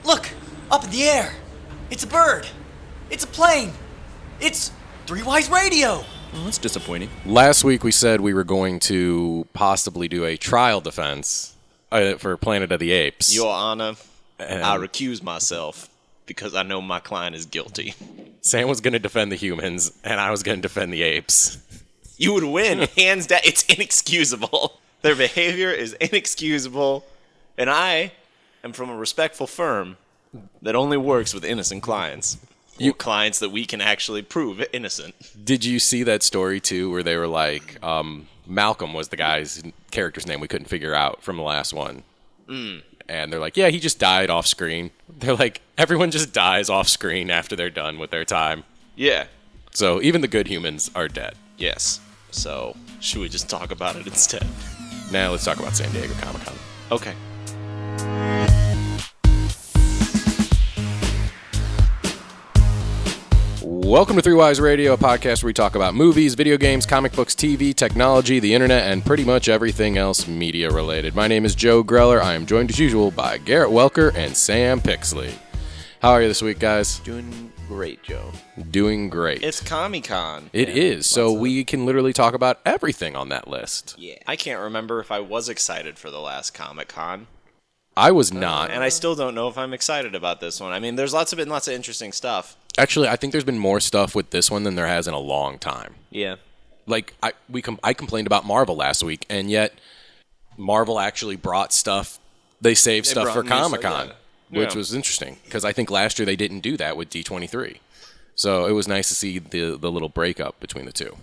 Look! Up in the air! It's a bird! It's a plane! It's Three Wise Radio! Well, that's disappointing. Last week we said we were going to possibly do a trial defense for Planet of the Apes. Your Honor, I recuse myself because I know my client is guilty. Sam was going to defend the humans, and I was going to defend the apes. You would win, hands down. It's inexcusable. Their behavior is inexcusable, and I am from a respectful firm that only works with innocent clients. Clients that we can actually prove innocent. Did you see that story, too, where they were like, Malcolm was the guy's character's name we couldn't figure out from the last one. And they're like, yeah, he just died off screen. They're like, everyone just dies off screen after they're done with their time. Yeah. So even the good humans are dead. Yes. So should we just talk about it instead? Now let's talk about San Diego Comic-Con. Okay. Welcome to Three Wise Radio, a podcast where we talk about movies, video games, comic books, TV, technology, the internet, and pretty much everything else media-related. My name is Joe Greller. I am joined, as usual, by Garrett Welker and Sam Pixley. How are you this week, guys? Doing great, Joe. Doing great. It's Comic-Con. It is, so we can literally talk about everything on that list. Yeah. I can't remember if I was excited for the last Comic-Con. I was not. And I still don't know if I'm excited about this one. I mean, there's lots of interesting stuff. Actually, I think there's been more stuff with this one than there has in a long time. Yeah. Like, I complained about Marvel last week, and yet Marvel actually brought stuff. They saved stuff for Comic-Con, which was interesting, because I think last year they didn't do that with D23. So it was nice to see the little breakup between the two.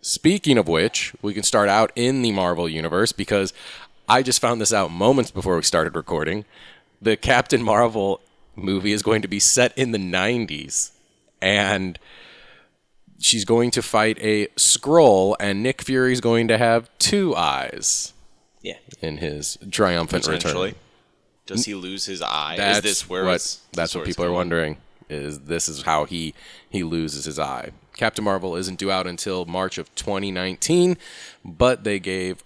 Speaking of which, we can start out in the Marvel universe, because I just found this out moments before we started recording. The Captain Marvel movie is going to be set in the 90s, and she's going to fight a Skrull, and Nick Fury's going to have two eyes. Yeah. In his triumphant return. Does he lose his eye? That's what people are wondering. This is how he loses his eye. Captain Marvel isn't due out until March of 2019, but they gave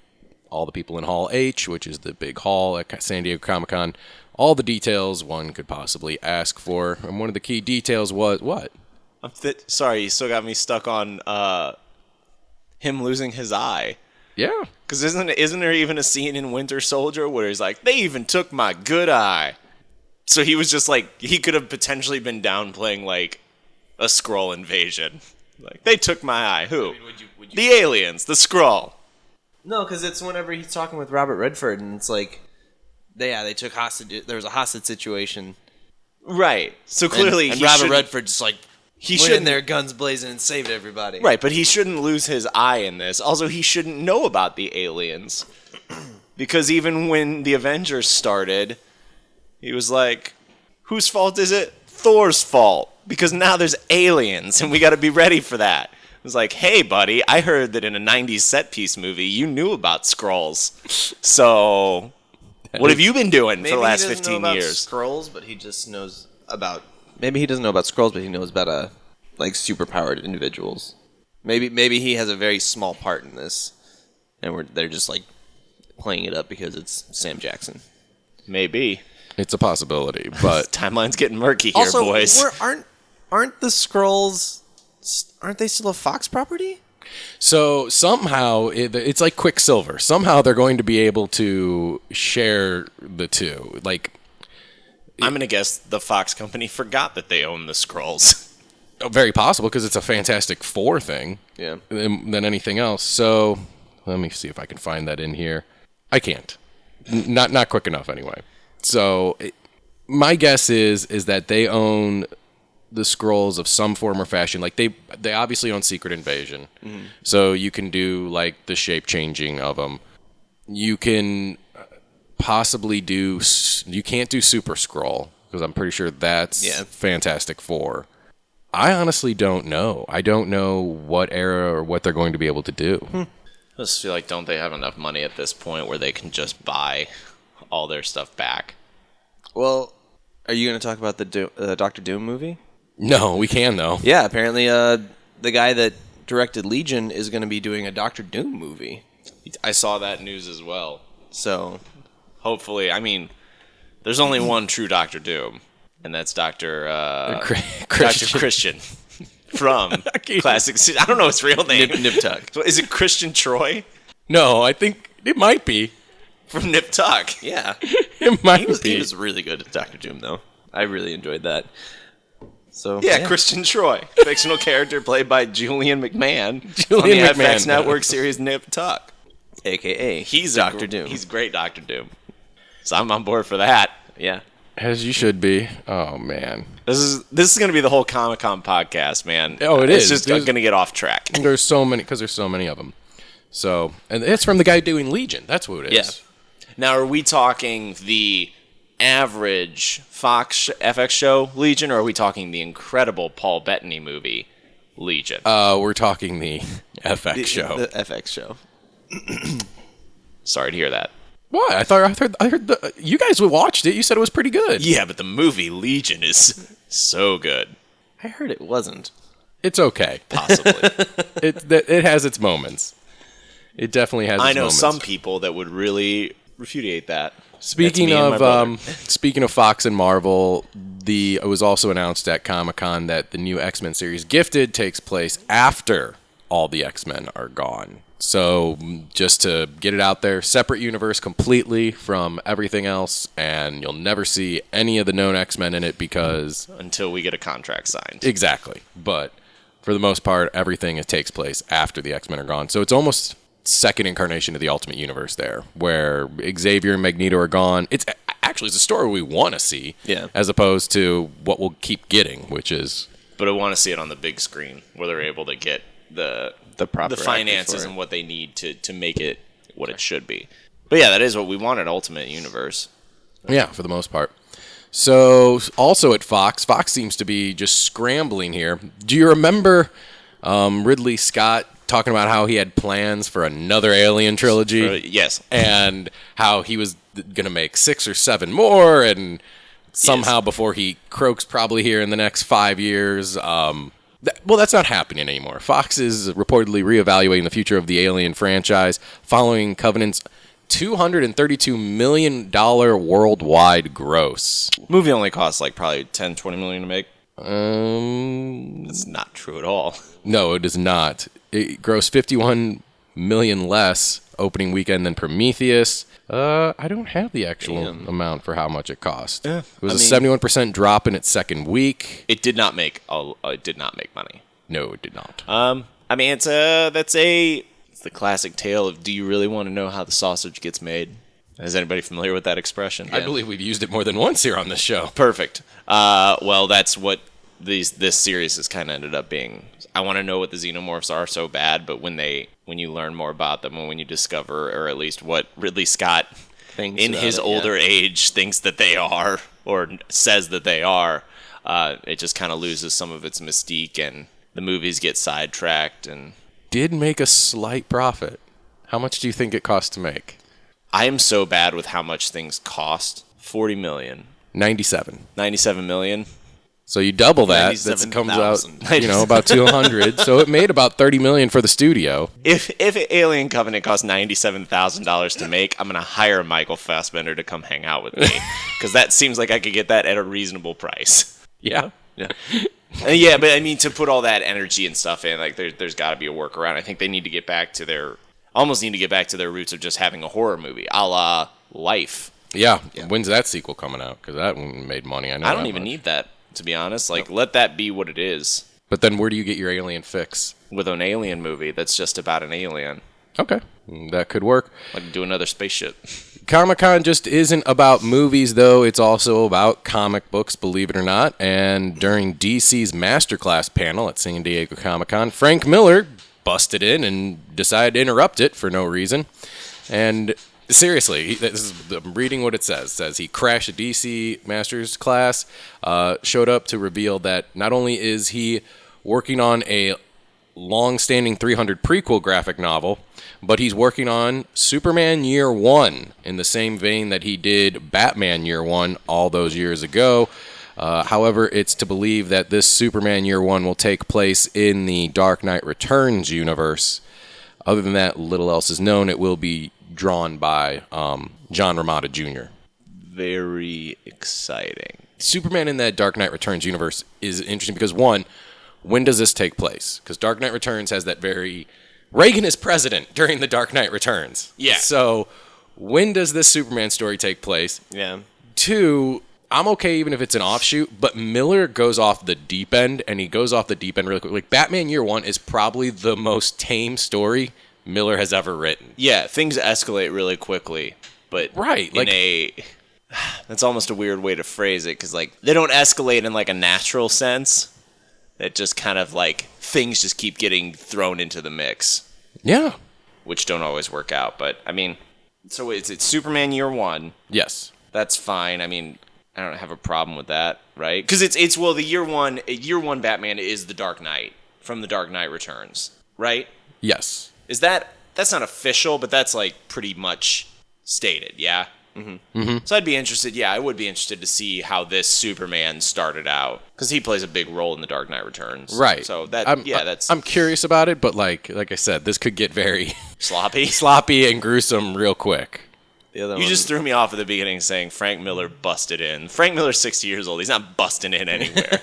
all the people in Hall H, which is the big hall at San Diego Comic-Con, all the details one could possibly ask for. And one of the key details was what? Sorry, you still got me stuck on him losing his eye. Yeah. Because isn't there even a scene in Winter Soldier where he's like, they even took my good eye. So he was just like, he could have potentially been downplaying like a Skrull invasion. Like, they took my eye. Who? I mean, would you... The aliens, the Skrull. No, because it's whenever he's talking with Robert Redford, and it's like, they took hostage. There was a hostage situation, right? So clearly, and Robert Redford just like he went in there, guns blazing, and saved everybody. Right, but he shouldn't lose his eye in this. Also, he shouldn't know about the aliens, because even when the Avengers started, he was like, "Whose fault is it? Thor's fault, because now there's aliens, and we got to be ready for that." It was like, hey, buddy, I heard that in a 90s set piece movie, you knew about Skrulls. So, what have you been doing for the last 15 years? Skrulls, but he just knows about. Maybe he doesn't know about Skrulls, but he knows about like superpowered individuals. Maybe he has a very small part in this, and they're just like playing it up because it's Sam Jackson. Maybe it's a possibility, but timeline's getting murky here, also, boys. Aren't the Skrulls? Aren't they still a Fox property? So somehow, it's like Quicksilver. Somehow they're going to be able to share the two. Like, I'm going to guess the Fox company forgot that they own the Skrulls. Very possible, because it's a Fantastic Four thing. Yeah. Than anything else. So let me see if I can find that in here. I can't. Not quick enough, anyway. So my guess is that they own the Skrulls of some form or fashion. Like they obviously own Secret Invasion, so you can do like the shape changing of them. You can possibly do. You can't do Super Skrull, because I'm pretty sure that's Fantastic Four. I honestly don't know. I don't know what era or what they're going to be able to do. I just feel like, don't they have enough money at this point where they can just buy all their stuff back? Well, are you going to talk about the Doctor Doom movie? No, we can, though. Yeah, apparently the guy that directed Legion is going to be doing a Doctor Doom movie. I saw that news as well. So, hopefully, I mean, there's only one true Doctor Doom. and that's Dr. Christian. Dr. Christian from Classic. I don't know his real name. Nip Tuck. Is it Christian Troy No, I think it might be. from Nip Tuck? Yeah. It might He be. was really good at Doctor Doom, though. I really enjoyed that. So Yeah, Christian Troy, fictional character played by Julian McMahon Julian on the FX McMahon. Network series Nip Tuck. AKA He's Doctor Doom. He's great Doctor Doom. So I'm on board for that. Yeah. As you should be. Oh, man. This is going to be the whole Comic-Con podcast, man. Oh, it it's is. just going to get off track. There's so many, because there's so many of them. So, and it's from the guy doing Legion. That's what it is. Yeah. Now, are we talking the average Fox FX show Legion, or are we talking the incredible Paul Bettany movie Legion? We're talking the FX show. The FX show. Sorry to hear that. What? I heard you guys watched it. You said it was pretty good. Yeah, but the movie Legion is so good. I heard it wasn't. It's okay. Possibly. It has its moments. It definitely has its I know moments. some people that would really refutate that. Speaking That's me and my brother. speaking of Fox and Marvel, it was also announced at Comic-Con that the new X-Men series Gifted takes place after all the X-Men are gone. So just to get it out there, separate universe completely from everything else, and you'll never see any of the known X-Men in it because... Until we get a contract signed. Exactly. But for the most part, everything takes place after the X-Men are gone. So it's almost second incarnation of the Ultimate Universe there, where Xavier and Magneto are gone. It's a story we want to see, as opposed to what we'll keep getting, which is... But I want to see it on the big screen, where they're able to get the proper finances actors for it. and what they need to make it what it should be. But yeah, that is what we want at Ultimate Universe. Yeah, for the most part. So, also at Fox seems to be just scrambling here. Do you remember Ridley Scott talking about how he had plans for another Alien trilogy? Yes. And how he was going to make 6 or 7 more, and somehow before he croaks probably here in the next 5 years... Well, that's not happening anymore. Fox is reportedly reevaluating the future of the Alien franchise following Covenant's $232 million worldwide gross. Movie only costs like probably $10-20 million to make. That's not true at all. No, it is not. It grossed $51 million less opening weekend than Prometheus. I don't have the actual amount for how much it cost. It was a 71% drop in its second week. It did not make money. No, it did not. I mean, it's the classic tale of, do you really want to know how the sausage gets made? Is anybody familiar with that expression? I believe we've used it more than once here on this show. Perfect. Well, that's what this series has kind of ended up being. I want to know what the xenomorphs are so bad, but when you learn more about them and when you discover, or at least what Ridley Scott in his older age thinks that they are, or says that they are, it just kind of loses some of its mystique, and the movies get sidetracked. And did make a slight profit. How much do you think it cost to make? I am so bad with how much things cost. $40 million. 97 million. So you double that. That comes out, about 200. So it made about $30 million for the studio. If Alien Covenant cost $97,000 to make, I'm gonna hire Michael Fassbender to come hang out with me, because that seems like I could get that at a reasonable price. Yeah. Yeah, but I mean, to put all that energy and stuff in, like there's got to be a workaround. I think they need to get back to their roots of just having a horror movie, a la Life. Yeah. When's that sequel coming out? Because that one made money. I don't even need that, to be honest. Like, let that be what it is. But then where do you get your alien fix? With an alien movie that's just about an alien. Okay. That could work. Like, do another spaceship. Comic-Con just isn't about movies, though. It's also about comic books, believe it or not. And during DC's Masterclass panel at San Diego Comic-Con, Frank Miller busted in and decided to interrupt it for no reason. And seriously, I'm reading what it says. It says he crashed a DC Masters class, showed up to reveal that not only is he working on a long-standing 300 prequel graphic novel, but he's working on Superman Year One in the same vein that he did Batman Year One all those years ago. However, it's to believe that this Superman Year One will take place in the Dark Knight Returns universe. Other than that, little else is known. It will be drawn by John Romita Jr. Very exciting. Superman in that Dark Knight Returns universe is interesting because, one, when does this take place? Because Dark Knight Returns has that very... Reagan is president during the Dark Knight Returns. Yeah. So when does this Superman story take place? Yeah. Two, I'm okay even if it's an offshoot, but Miller goes off the deep end, and he goes off the deep end really quick. Like, Batman Year One is probably the most tame story Miller has ever written. Yeah, things escalate really quickly, but Right, in that's almost a weird way to phrase it, because like they don't escalate in like a natural sense. It just kind of like things just keep getting thrown into the mix, Yeah. which don't always work out. But I mean, so it's Superman Year One. Yes. That's fine. I mean, I don't have a problem with that, right? Because it's well, the year one Batman is the Dark Knight from the Dark Knight Returns, right? Yes. Is that's not official, but that's like pretty much stated, yeah. So I'd be interested. Yeah, I would be interested to see how this Superman started out, because he plays a big role in the Dark Knight Returns, Right. So that's. I'm curious about it, but like I said, this could get very sloppy. sloppy and gruesome real quick. The other You one, just threw me off at the beginning saying Frank Miller busted in. Frank Miller's 60 years old. He's not busting in anywhere.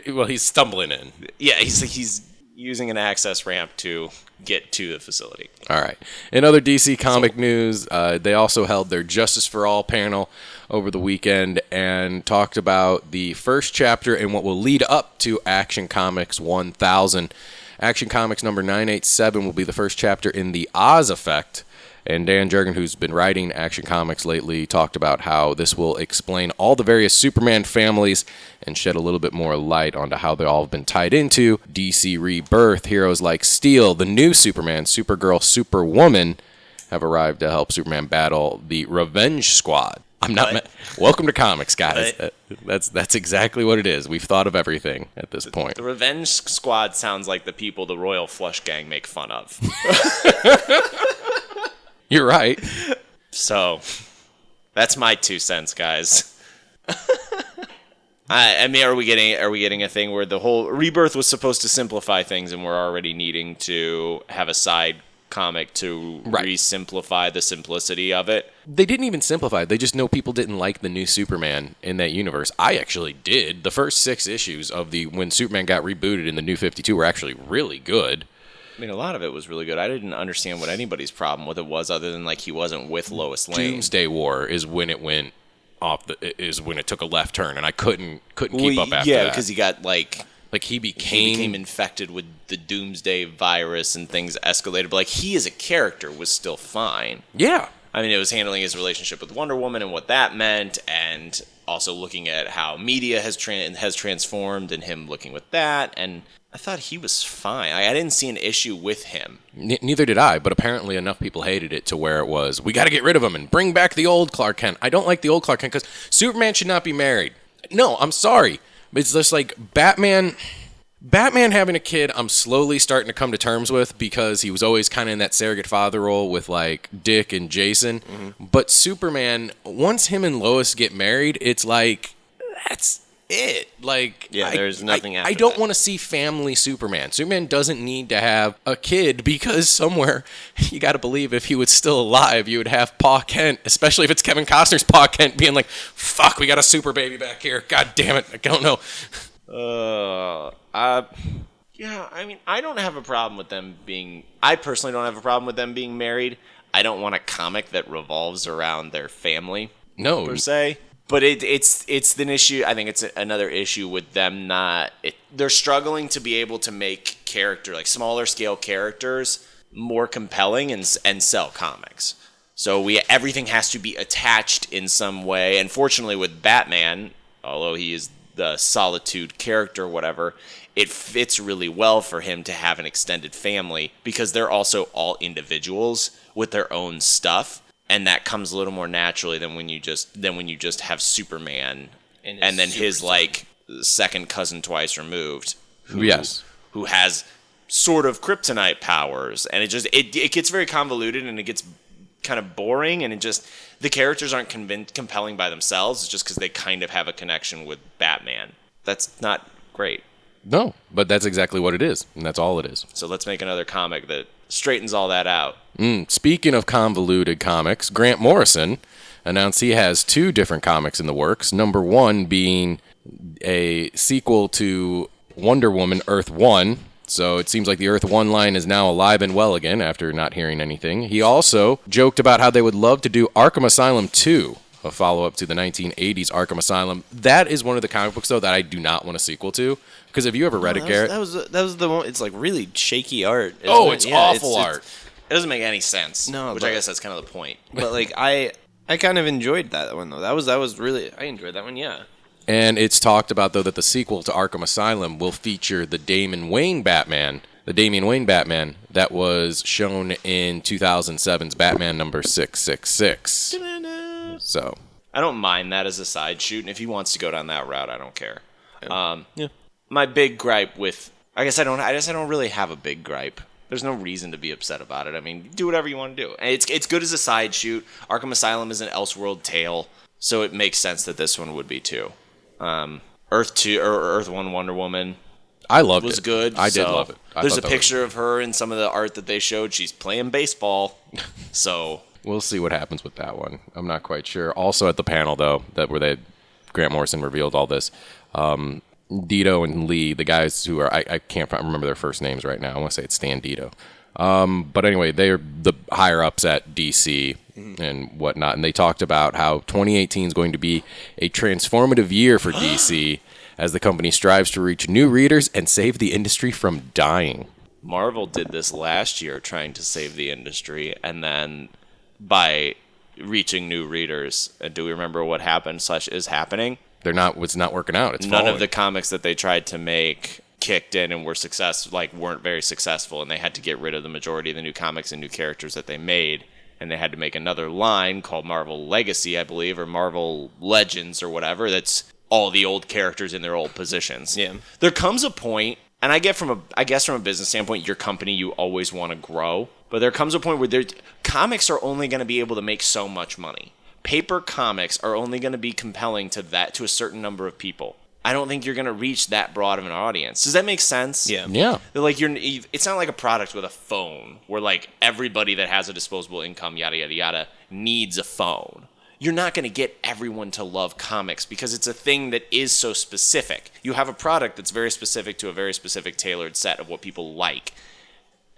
Well, he's stumbling in. Yeah, he's using an access ramp to get to the facility. All right. In other DC comic news, they also held their Justice for All panel over the weekend and talked about the first chapter in what will lead up to Action Comics 1000. Action Comics number 987 will be the first chapter in the Oz Effect. And Dan Jurgen, who's been writing Action Comics lately, talked about how this will explain all the various Superman families and shed a little bit more light onto how they all have been tied into DC Rebirth. Heroes like Steel, the new Superman, Supergirl, Superwoman have arrived to help Superman battle the Revenge Squad. Welcome to comics, guys. That's exactly what it is. We've thought of everything at this point. The Revenge Squad sounds like the people the Royal Flush Gang make fun of. You're right. So, that's my 2 cents, guys. I mean, are we getting a thing where the whole Rebirth was supposed to simplify things, and we're already needing to have a side comic to re-simplify the simplicity of it? They didn't even simplify it. They just know people didn't like the new Superman in that universe. I actually did. The first 6 issues of when Superman got rebooted in the New 52 were actually really good. I mean, a lot of it was really good. I didn't understand what anybody's problem with it was, other than like he wasn't with Lois Lane. Doomsday War is when it went off. Is when it took a left turn, and I couldn't keep up after that. Yeah, because he got he became infected with the Doomsday virus, and things escalated. But like he as a character was still fine. Yeah, I mean, it was handling his relationship with Wonder Woman and what that meant, and also looking at how media has transformed, and him looking with that, and I thought he was fine. I didn't see an issue with him. Neither did I, but apparently enough people hated it to where it was, we got to get rid of him and bring back the old Clark Kent. I don't like the old Clark Kent because Superman should not be married. No, I'm sorry. It's just like Batman having a kid, I'm slowly starting to come to terms with, because he was always kind of in that surrogate father role with like Dick and Jason. Mm-hmm. But Superman, once him and Lois get married, it's like, that's it. Like, yeah, there's nothing after I don't that. want to see family Superman. Superman doesn't need to have a kid, because somewhere, you got to believe if he was still alive, you would have Pa Kent, especially if it's Kevin Costner's Pa Kent, being like, fuck, we got a super baby back here. God damn it. I don't know. Yeah, I mean, I don't have a problem with them being... I personally don't have a problem with them being married. I don't want a comic that revolves around their family, No. per se. But it's an issue. I think it's another issue with them not... they're struggling to be able to make smaller scale characters more compelling and sell comics. So everything has to be attached in some way. And fortunately with Batman, although he is the solitude character or whatever, it fits really well for him to have an extended family, because they're also all individuals with their own stuff. And that comes a little more naturally than when you just have Superman and then his like second cousin twice removed, who has sort of kryptonite powers, and it gets very convoluted, and it gets kind of boring, and the characters aren't compelling by themselves. It's just because they kind of have a connection with Batman. That's not great. No, but that's exactly what it is, and that's all it is. So let's make another comic that straightens all that out. Speaking of convoluted comics, Grant Morrison announced he has 2 different comics in the works. Number 1 being a sequel to Wonder Woman Earth 1. So it seems like the Earth 1 line is now alive and well again after not hearing anything. He also joked about how they would love to do Arkham Asylum 2, a follow-up to the 1980s Arkham Asylum. That is one of the comic books, though, that I do not want a sequel to. Because have you ever read it, Garrett? That was the one. It's like really shaky art. It's awful art. It doesn't make any sense. No, which I guess that's kind of the point. But like I kind of enjoyed that one though. That was really, I enjoyed that one. Yeah. And it's talked about, though, that the sequel to Arkham Asylum will feature the Damian Wayne Batman that was shown in 2007's Batman number 666. So I don't mind that as a side shoot, and if he wants to go down that route, I don't care. Yeah. My big gripe with, I guess I don't really have a big gripe. There's no reason to be upset about it. I mean, do whatever you want to do. And it's good as a side shoot. Arkham Asylum is an Elseworld tale, so it makes sense that this one would be too. Earth 2 or Earth 1 Wonder Woman I loved it. was good. I did love it. There's a picture of her in some of the art that they showed. She's playing baseball. So we'll see what happens with that one. I'm not quite sure. Also at the panel, though, where Grant Morrison revealed all this, Dito and Lee, the guys who are, I can't remember their first names right now. I want to say it's Stan Dito. But anyway, they're the higher-ups at DC and whatnot, and they talked about how 2018 is going to be a transformative year for DC as the company strives to reach new readers and save the industry from dying. Marvel did this last year, trying to save the industry, and then by reaching new readers. And do we remember what happened / is happening? It's not working out. It's none falling. of the comics that they tried to make kicked in and weren't very successful, and they had to get rid of the majority of the new comics and new characters that they made, and they had to make another line called Marvel Legacy, I believe, or Marvel Legends or whatever, that's all the old characters in their old positions. Yeah. There comes a point, and I guess from a business standpoint, your company, you always want to grow, but there comes a point where comics are only going to be able to make so much money. Paper comics are only going to be compelling to a certain number of people. I don't think you're going to reach that broad of an audience. Does that make sense? Yeah. Yeah. Like it's not like a product with a phone where like everybody that has a disposable income, yada yada yada, needs a phone. You're not going to get everyone to love comics because it's a thing that is so specific. You have a product that's very specific to a very specific tailored set of what people like,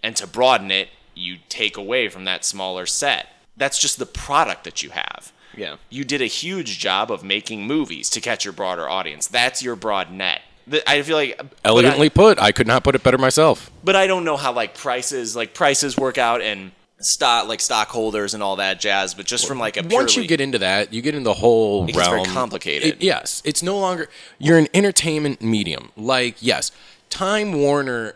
and to broaden it, you take away from that smaller set. That's just the product that you have. Yeah. You did a huge job of making movies to catch your broader audience. That's your broad net. I feel like Elegantly put. I could not put it better myself. But I don't know how prices work out and stockholders and all that jazz. But just from like a purely, once you get into that, you get in the whole it realm. gets very complicated. Yes, it's no longer you're an entertainment medium. Like yes, Time Warner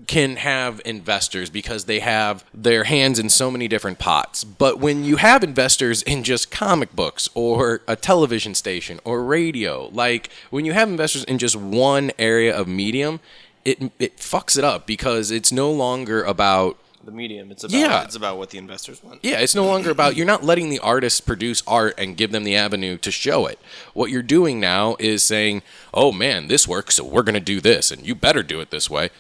can have investors because they have their hands in so many different pots. But when you have investors in just comic books or a television station or radio, like when you have investors in just one area of medium, it fucks it up because it's no longer about the medium. It's about what the investors want. Yeah, it's no longer about, you're not letting the artists produce art and give them the avenue to show it. What you're doing now is saying, oh man, this works, so we're going to do this, and you better do it this way.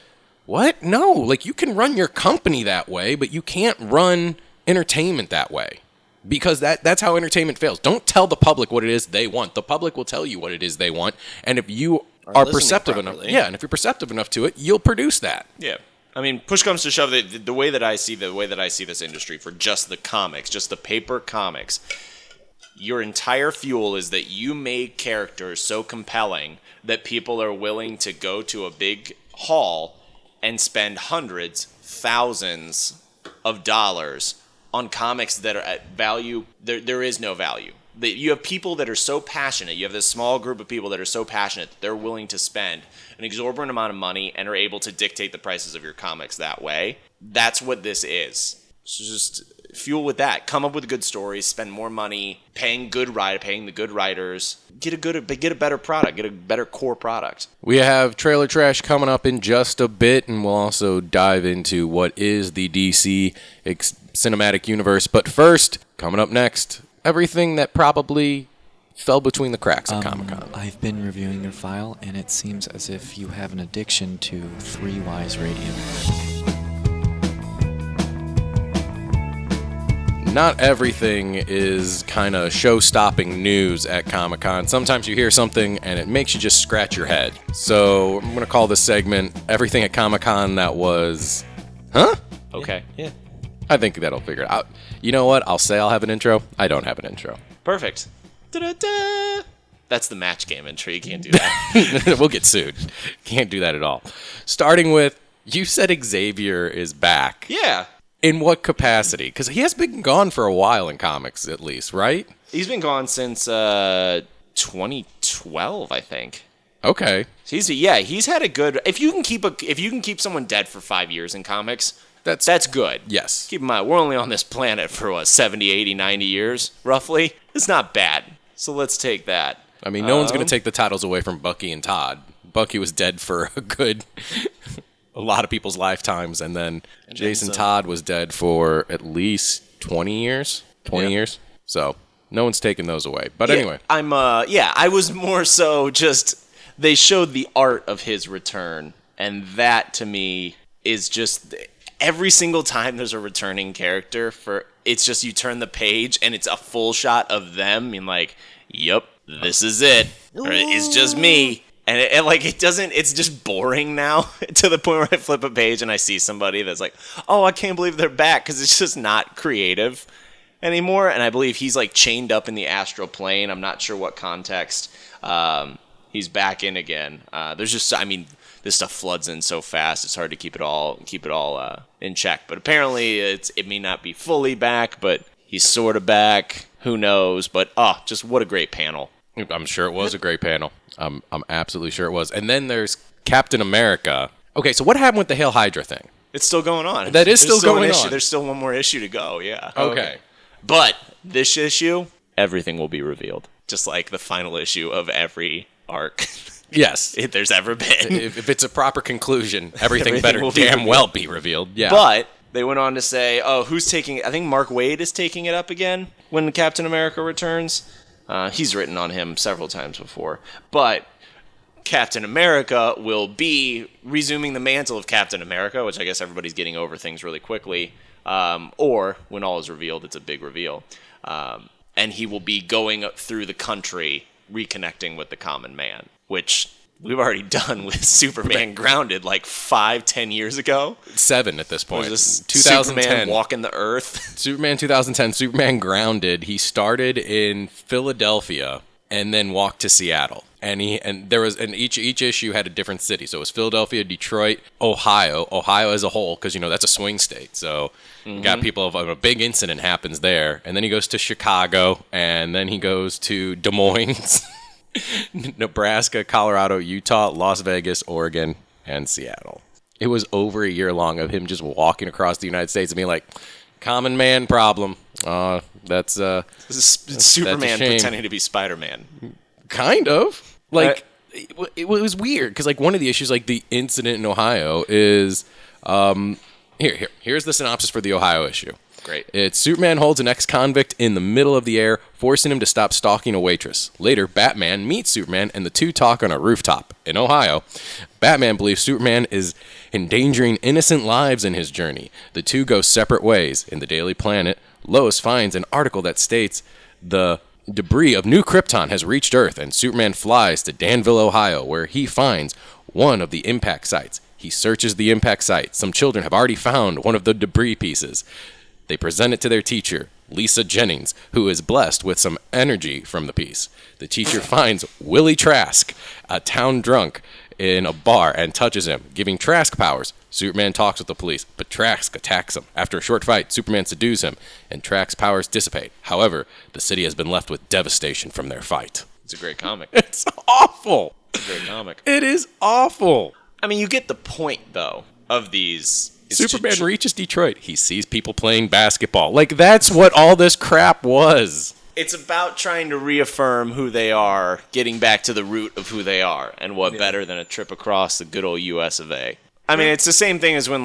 What? No, like you can run your company that way, but you can't run entertainment that way. Because that's how entertainment fails. Don't tell the public what it is they want. The public will tell you what it is they want, and if you are perceptive enough, and if you're perceptive enough to it, you'll produce that. Yeah. I mean, push comes to shove, the way that I see this industry for just the comics, just the paper comics, your entire fuel is that you made characters so compelling that people are willing to go to a big hall and spend hundreds, thousands of dollars on comics that are at value. There is no value. You have people that are so passionate. You have this small group of people that are so passionate that they're willing to spend an exorbitant amount of money and are able to dictate the prices of your comics that way. That's what this is. So just fuel with that. Come up with good stories. Spend more money paying the good writers. Get a better product. Get a better core product. We have Trailer Trash coming up in just a bit, and we'll also dive into what is the DC cinematic universe. But first, coming up next, everything that probably fell between the cracks at Comic-Con. I've been reviewing your file, and it seems as if you have an addiction to 3 Wise Radio. not everything is kind of show-stopping news at Comic-Con. Sometimes you hear something and it makes you just scratch your head. So I'm going to call this segment Everything at Comic-Con That Was... Huh? Okay. Yeah. I think that'll figure it out. You know what? I'll say I'll have an intro. I don't have an intro. Perfect. Da-da-da. That's the match game intro. You can't do that. We'll get sued. Can't do that at all. Starting with, you said Xavier is back. Yeah. In what capacity? Because he has been gone for a while in comics, at least, right? He's been gone since 2012, I think. Okay. He's had a good. If you can keep someone dead for 5 years in comics, that's good. Yes. Keep in mind, we're only on this planet for 70, 80, 90 years, roughly. It's not bad. So let's take that. I mean, no one's going to take the titles away from Bucky and Todd. Bucky was dead for a lot of people's lifetimes, and then Jason Todd was dead for at least 20 years. 20 years. So no one's taking those away. But anyway. I was more so just, they showed the art of his return, and that to me is just, every single time there's a returning character, it's just you turn the page and it's a full shot of them, and like, yep, this is it. Or it's just me. And it's just boring now to the point where I flip a page and I see somebody that's like, oh, I can't believe they're back, because it's just not creative anymore. And I believe he's like chained up in the astral plane. I'm not sure what context he's back in again. This stuff floods in so fast, it's hard to keep it all in check. But apparently it may not be fully back, but he's sort of back. Who knows? But just what a great panel. I'm sure it was a great panel. I'm absolutely sure it was. And then there's Captain America. Okay, so what happened with the Hail Hydra thing? It's still going on. There's still going on. There's still one more issue to go, yeah. Okay. But this issue, everything will be revealed. Just like the final issue of every arc. Yes. If there's ever been. If it's a proper conclusion, everything better damn well be revealed. Yeah. But they went on to say, who's taking it? I think Mark Waid is taking it up again when Captain America returns. He's written on him several times before. But Captain America will be resuming the mantle of Captain America, which I guess everybody's getting over things really quickly. Or, when all is revealed, it's a big reveal. And he will be going up through the country, reconnecting with the common man, which we've already done with Superman Grounded like 5-10 years ago. 7 at this point. Was this 2010. Superman walking the earth? Superman 2010, Superman Grounded. He started in Philadelphia and then walked to Seattle. And each issue had a different city. So it was Philadelphia, Detroit, Ohio as a whole, because that's a swing state. So you got people a big incident happens there, and then he goes to Chicago, and then he goes to Des Moines. Nebraska, Colorado, Utah, Las Vegas, Oregon, and Seattle. It was over a year long of him just walking across the United States and being like, common man problem. That's Superman pretending to be Spider-Man. Kind of. It was weird, because one of the issues, the incident in Ohio is... Here's the synopsis for the Ohio issue. Great. It's Superman holds an ex-convict in the middle of the air, forcing him to stop stalking a waitress. Later, Batman meets Superman, and the two talk on a rooftop. In Ohio, Batman believes Superman is endangering innocent lives in his journey. The two go separate ways. In the Daily Planet, Lois finds an article that states the debris of New Krypton has reached Earth, and Superman flies to Danville, Ohio, where he finds one of the impact sites. He searches the impact site. Some children have already found one of the debris pieces. They present it to their teacher, Lisa Jennings, who is blessed with some energy from the piece. The teacher finds Willie Trask, a town drunk, in a bar and touches him, giving Trask powers. Superman talks with the police, but Trask attacks him. After a short fight, Superman subdues him, and Trask's powers dissipate. However, the city has been left with devastation from their fight. It's a great comic. It's awful. It's a great comic. It is awful. I mean, you get the point, though, of these... Superman reaches Detroit. He sees people playing basketball. That's what all this crap was. It's about trying to reaffirm who they are, getting back to the root of who they are, and what better than a trip across the good old US of A. I mean, it's the same thing as when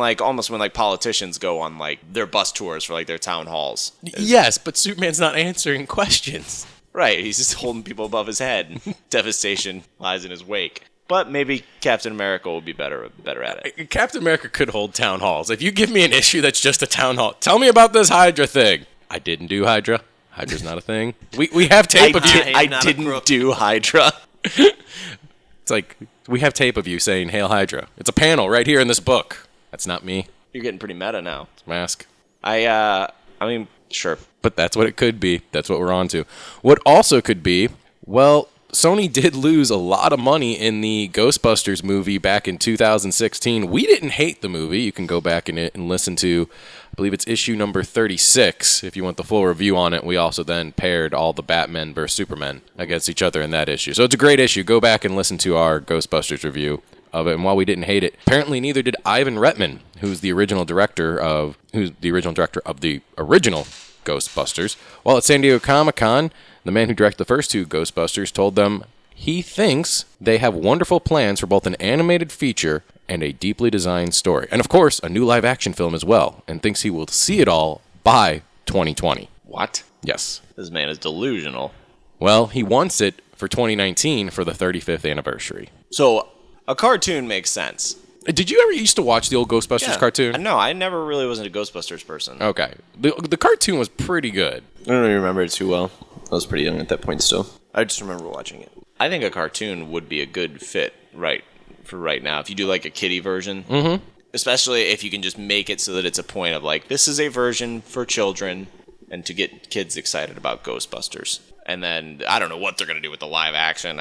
politicians go on their bus tours for their town halls. Yes, but Superman's not answering questions. Right, he's just holding people above his head. Devastation lies in his wake. But maybe Captain America will be better at it. Captain America could hold town halls. If you give me an issue that's just a town hall, tell me about this Hydra thing. I didn't do Hydra. Hydra's not a thing. We have tape of you. I didn't do Hydra. It's like, we have tape of you saying, Hail Hydra. It's a panel right here in this book. That's not me. You're getting pretty meta now. It's Mask. I mean, sure. But that's what it could be. That's what we're on to. What also could be, well, Sony did lose a lot of money in the Ghostbusters movie back in 2016. We didn't hate the movie. You can go back and listen to, I believe it's issue number 36, if you want the full review on it. We also then paired all the Batman versus Superman against each other in that issue. So it's a great issue. Go back and listen to our Ghostbusters review of it. And while we didn't hate it, apparently neither did Ivan Reitman, who's the original director of the original Ghostbusters. While at San Diego Comic-Con, the man who directed the first two Ghostbusters told them he thinks they have wonderful plans for both an animated feature and a deeply designed story. And of course, a new live-action film as well, and thinks he will see it all by 2020. What? Yes. This man is delusional. Well, he wants it for 2019 for the 35th anniversary. So, a cartoon makes sense. Did you ever used to watch the old Ghostbusters cartoon? No, I never really was a Ghostbusters person. Okay. The cartoon was pretty good. I don't really remember it too well. I was pretty young at that point still. I just remember watching it. I think a cartoon would be a good fit for right now. If you do like a kiddie version, especially if you can just make it so that it's a point of like, this is a version for children and to get kids excited about Ghostbusters. And then I don't know what they're going to do with the live action.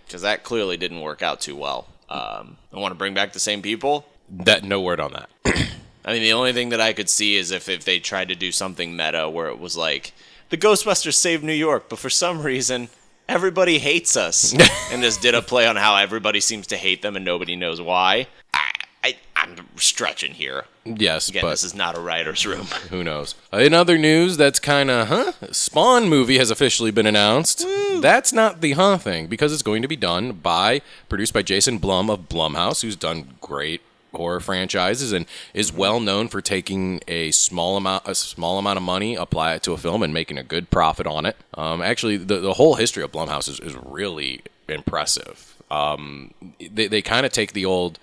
Because that clearly didn't work out too well. I want to bring back the same people. No word on that. I mean, the only thing that I could see is if they tried to do something meta where it was like, the Ghostbusters saved New York, but for some reason, everybody hates us. And just did a play on how everybody seems to hate them and nobody knows why. I'm stretching here. Yes, Again, but this is not a writer's room. who knows? In other news, that's kind of, Spawn movie has officially been announced. Woo. That's not the thing, because it's going to be produced by Jason Blum of Blumhouse, who's done great horror franchises and is well known for taking a small amount of money, apply it to a film, and making a good profit on it. Actually, the whole history of Blumhouse is really impressive. They kind of take the old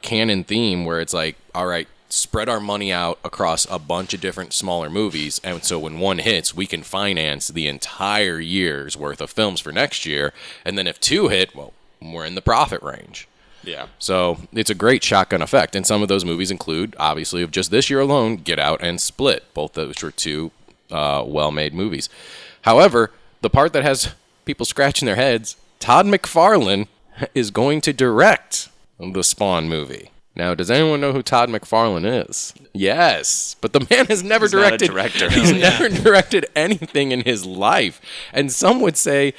canon theme where it's like, all right, spread our money out across a bunch of different smaller movies, and so when one hits, we can finance the entire year's worth of films for next year, and then if two hit, well, we're in the profit range. Yeah. So it's a great shotgun effect, and some of those movies include, obviously, of just this year alone, Get Out and Split, both of which were two well-made movies. However, the part that has people scratching their heads, Todd McFarlane is going to direct the Spawn movie. Now, does anyone know who Todd McFarlane is? Yes, but the man has never directed. Not a director. He's never directed anything in his life, and some would say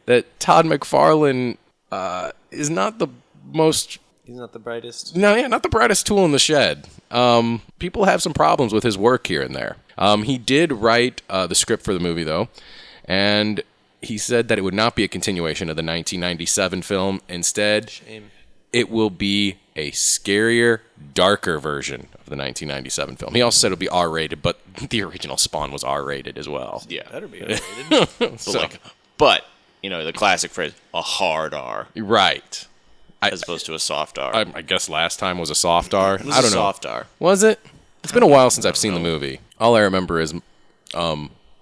that Todd McFarlane is not the most. He's not the brightest. No, yeah, not the brightest tool in the shed. People have some problems with his work here and there. He did write the script for the movie, though, and he said that it would not be a continuation of the 1997 film. Instead, it will be a scarier, darker version of the 1997 film. He also said it would be R-rated, but the original Spawn was R-rated as well. Yeah. Better be R-rated. But, the classic phrase, a hard R. Right. As opposed to a soft R. I guess last time was a soft R. It was I don't a know. soft R. Was it? It's been a while since I've seen the movie. All I remember is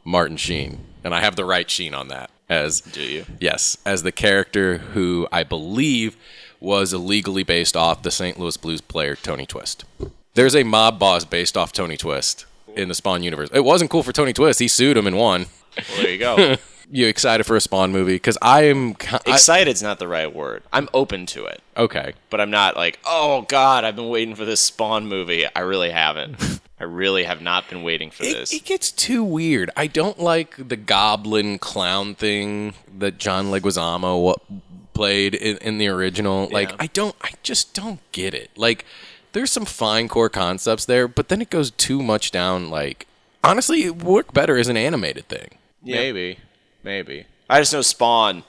Martin Sheen, and I have the right Sheen on that. Do you? Yes, as the character who I believe was illegally based off the St. Louis Blues player Tony Twist. There's a mob boss based off Tony Twist in the Spawn universe. It wasn't cool for Tony Twist. He sued him and won. Well, there you go. You excited for a Spawn movie? Because I am... Excited's not the right word. I'm open to it. Okay. But I'm not like, oh, God, I've been waiting for this Spawn movie. I really haven't. I really have not been waiting for this. It gets too weird. I don't like the goblin clown thing that John Leguizamo played in the original. Yeah. Like, I just don't get it. Like, there's some fine core concepts there, but then it goes too much down, like... Honestly, it would work better as an animated thing. Yeah. Maybe. I just know Spawn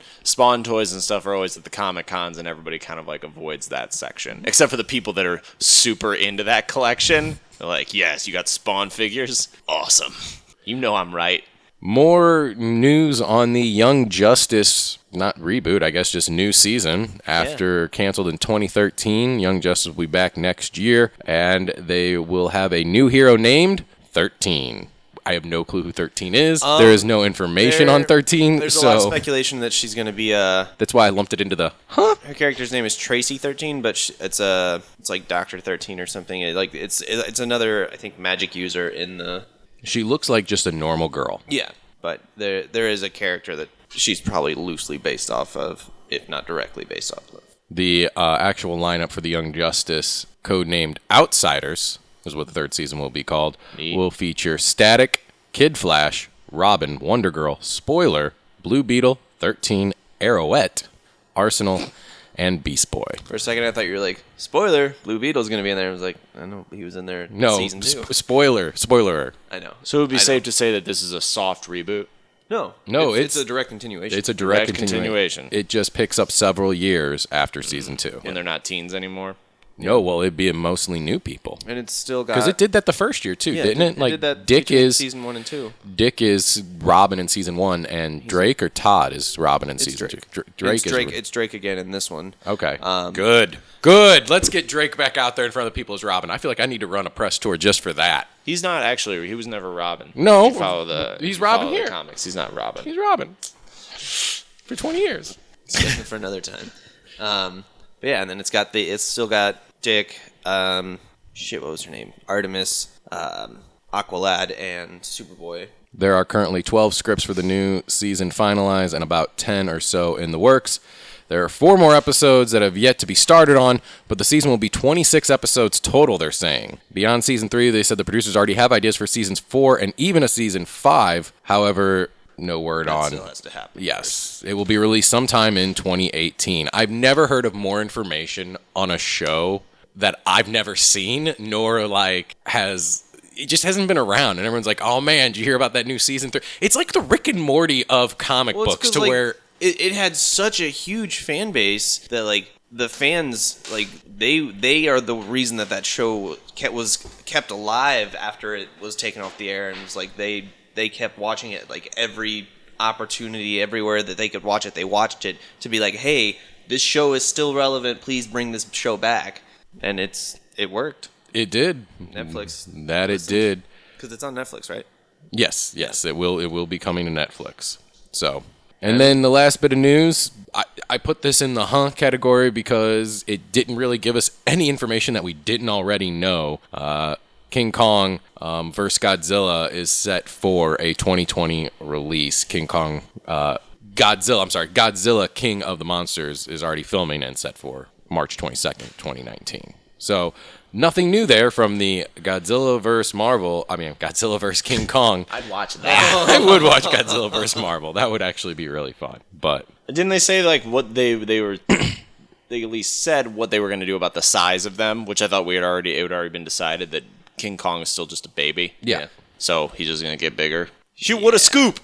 toys and stuff are always at the Comic Cons, and everybody kind of like avoids that section. Except for the people that are super into that collection. They're like, yes, you got Spawn figures? Awesome. You know I'm right. More news on the Young Justice, not reboot, I guess just new season. After canceled in 2013, Young Justice will be back next year, and they will have a new hero named 13. I have no clue who 13 is. There is no information on 13. There's so a lot of speculation that she's going to be that's why I lumped it into the Her character's name is Tracy 13, but it's like Dr. 13 or something. It's another, I think, magic user in the. She looks like just a normal girl. Yeah, but there is a character that she's probably loosely based off of, if not directly based off of. The actual lineup for the Young Justice, codenamed Outsiders, is what the third season will be called, will feature Static, Kid Flash, Robin, Wonder Girl, Spoiler, Blue Beetle, 13, Arrowette, Arsenal, and Beast Boy. For a second, I thought you were like, spoiler, Blue Beetle's going to be in there. I was like, I know he was in there in No, season 2. spoiler. I know. So it would be safe to say that this is a soft reboot. No, it's a direct continuation. It's a direct continuation. It just picks up several years after season 2. When they're not teens anymore. No, well, it'd be mostly new people. And it's still got... Because it did that the first year, too, didn't it? Like, did that Dick is... season 1 and 2. Dick is Robin in season 1, and Drake or Todd is Robin in season 2. Drake is... It's Drake again in this one. Okay. Good. Let's get Drake back out there in front of the people as Robin. I feel like I need to run a press tour just for that. He's not actually. He was never Robin. No. If you follow the. He's if you Robin follow here. The comics. He's not Robin. He's Robin. For 20 years. For another time. But yeah, and then it's still got Dick, what was her name? Artemis, Aqualad, and Superboy. There are currently 12 scripts for the new season finalized and about 10 or so in the works. There are 4 more episodes that have yet to be started on, but the season will be 26 episodes total, they're saying. Beyond season 3, they said the producers already have ideas for seasons 4 and even a season 5. However, no word That on. still has to happen. Yes, it will be released sometime in 2018. I've never heard of more information on a show that I've never seen, nor it just hasn't been around, and everyone's like, "Oh man, did you hear about that new season 3?" It's like the Rick and Morty of comic books, to where it had such a huge fan base that like the fans they are the reason that show was kept alive after it was taken off the air, and it was like they kept watching it like every opportunity, everywhere that they could watch it, they watched it to be like, hey, this show is still relevant. Please bring this show back, and it worked. it did. Netflix. It did. Because it's on Netflix, right? Yes, it will be coming to Netflix. So, and then the last bit of news, I put this in the category because it didn't really give us any information that we didn't already know. King Kong vs. Godzilla is set for a 2020 release. Godzilla King of the Monsters is already filming and set for March 22nd, 2019. So, nothing new there from the Godzilla vs. King Kong. I'd watch that. I would watch Godzilla vs. Marvel. That would actually be really fun. But Didn't they say like what they were? They at least said what they were going to do about the size of them, which I thought it had already been decided that King Kong is still just a baby. Yeah. So he's just going to get bigger. Shoot, what a scoop!